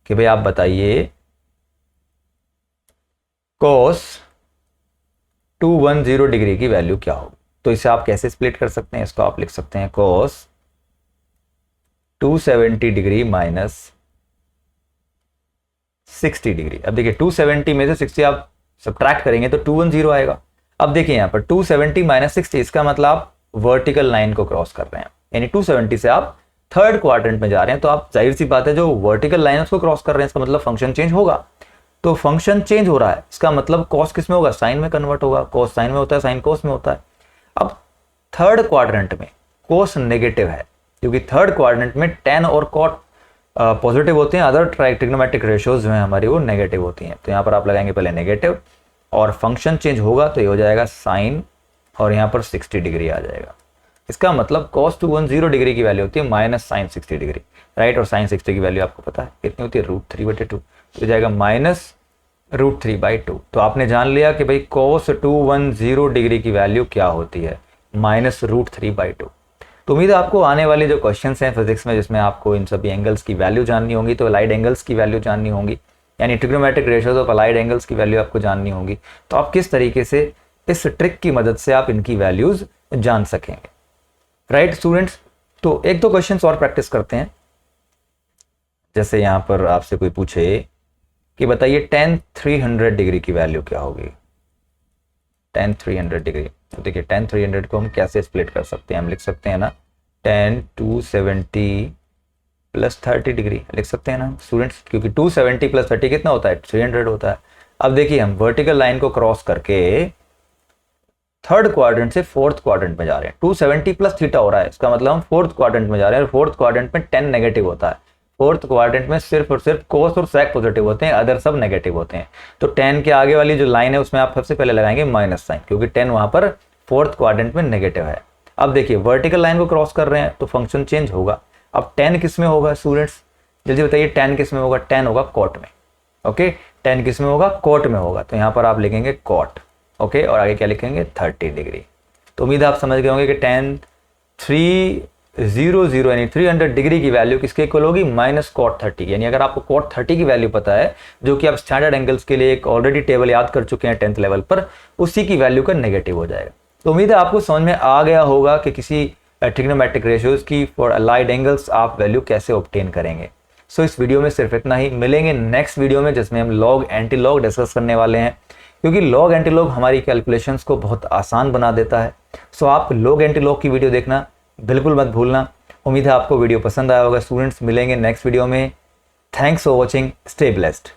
कि भाई आप बताइए कोस 210 डिग्री की वैल्यू क्या होगी। तो इसे आप कैसे स्प्लिट कर सकते हैं? इसको आप लिख सकते हैं कोस 270 डिग्री माइनस 60 डिग्री। अब देखिए 270 में से 60 आप सब्ट्रैक्ट करेंगे तो 210 आएगा। अब देखिए यहाँ पर 270 माइनस 60, इसका मतलब आप वर्टिकल लाइन को क्रॉस कर रहे हैं, यानी 270 से आप थर्ड क्वाड्रेंट में जा रहे हैं। तो आप जाहिर सी बात है जो वर्टिकल लाइन उसको क्रॉस कर रहे हैं, इसका मतलब फंक्शन चेंज होगा। तो फंक्शन चेंज हो रहा है, इसका मतलब कॉस किस में होगा? साइन में कन्वर्ट होगा। कॉस साइन में होता है, साइन कॉस में होता है। अब थर्ड क्वाड्रेंट में कोस नेगेटिव है, क्योंकि थर्ड क्वाड्रेंट में टेन और कॉट पॉजिटिव होते हैं, अदर ट्रिग्नोमेट्रिक रेशियोज जो हैं हमारी वो नेगेटिव होती हैं। तो यहाँ पर आप लगाएंगे पहले नेगेटिव, और फंक्शन चेंज होगा तो ये हो जाएगा साइन, और यहाँ पर 60 डिग्री आ जाएगा। इसका मतलब cos 210 डिग्री की वैल्यू होती है माइनस साइन 60 डिग्री, राइट। और साइन 60 की वैल्यू आपको पता है कितनी होती है? √3/2। तो हो जाएगा माइनस √3/2। तो आपने जान लिया कि भाई cos 210 डिग्री की वैल्यू क्या होती है? माइनस √3/2। तो उम्मीद है आपको आने वाले जो क्वेश्चन हैं फिजिक्स में, जिसमें आपको इन सभी एंगल्स की वैल्यू जाननी होगी, तो अलाइड एंगल्स की वैल्यू जाननी होगी, यानी trigonometric ratios of allied angles की वैल्यू आपको जाननी होगी। तो आप किस तरीके से इस ट्रिक की मदद से आप इनकी वैल्यूज जान सकेंगे, राइट स्टूडेंट्स। तो एक दो क्वेश्चंस और प्रैक्टिस करते हैं। जैसे यहां पर आपसे कोई पूछे कि बताइए tan 300 डिग्री की वैल्यू क्या होगी? tan 300 डिग्री, तो देखिए tan 300 को हम कैसे स्प्लिट कर सकते हैं? हम लिख सकते हैं ना tan 270 प्लस 30 डिग्री लिख सकते हैं ना स्टूडेंट्स, क्योंकि 270 प्लस 30 कितना होता है? 300 होता है। अब देखिए हम वर्टिकल लाइन को क्रॉस करके थर्ड क्वाड्रेंट से फोर्थ क्वाड्रेंट में जा रहे हैं। 270 प्लस थीटा हो रहा है, इसका मतलब हम फोर्थ क्वाड्रेंट में जा रहे हैं, और फोर्थ क्वाड्रेंट में 10 नेगेटिव होता है। फोर्थ क्वाड्रेंट में सिर्फ और सिर्फ कोस और सेक पॉजिटिव होते हैं, अदर सब नेगेटिव होते हैं। तो 10 के आगे वाली जो लाइन है उसमें आप सबसे पहले लगाएंगे माइनस साइन, क्योंकि 10 वहां पर फोर्थ क्वाड्रेंट में नेगेटिव है। अब देखिए वर्टिकल लाइन को क्रॉस कर रहे हैं तो फंक्शन चेंज होगा। अब 10 किस में होगा स्टूडेंट्स? जल्दी बताइए 10 किस में होगा? 10 होगा कॉट में। ओके, 10 किस में होगा? कॉट में होगा। तो यहाँ पर आप लिखेंगे कॉट, ओके, और आगे क्या लिखेंगे? 30 डिग्री। तो उम्मीद आप समझ गए होंगे कि tan 300 यानी 300 डिग्री की वैल्यू किसके इक्वल होगी? Minus cot 30। यानी अगर आपको कॉट 30 की वैल्यू पता है, जो कि आप स्टैंडर्ड एंगल्स के लिए एक ऑलरेडी टेबल याद कर चुके हैं 10th लेवल पर, उसी की वैल्यू का नेगेटिव हो जाएगा। तो उम्मीद है आपको समझ में आ गया होगा कि किसी ट्रिग्नोमेट्रिक रेशियोज की फॉर अलाइड एंगल्स आप वैल्यू कैसे ऑब्टेन करेंगे। सो इस वीडियो में सिर्फ इतना ही। मिलेंगे नेक्स्ट वीडियो में, जिसमें हम लॉग एंटी लॉग डिस्कस करने वाले हैं, क्योंकि लॉग एंटी लॉग हमारी कैलकुलेशंस को बहुत आसान बना देता है। सो आप लॉग एंटी लॉग की वीडियो देखना बिल्कुल मत भूलना। उम्मीद है आपको वीडियो पसंद आया होगा स्टूडेंट्स। मिलेंगे नेक्स्ट वीडियो में। Thanks for watching, stay blessed.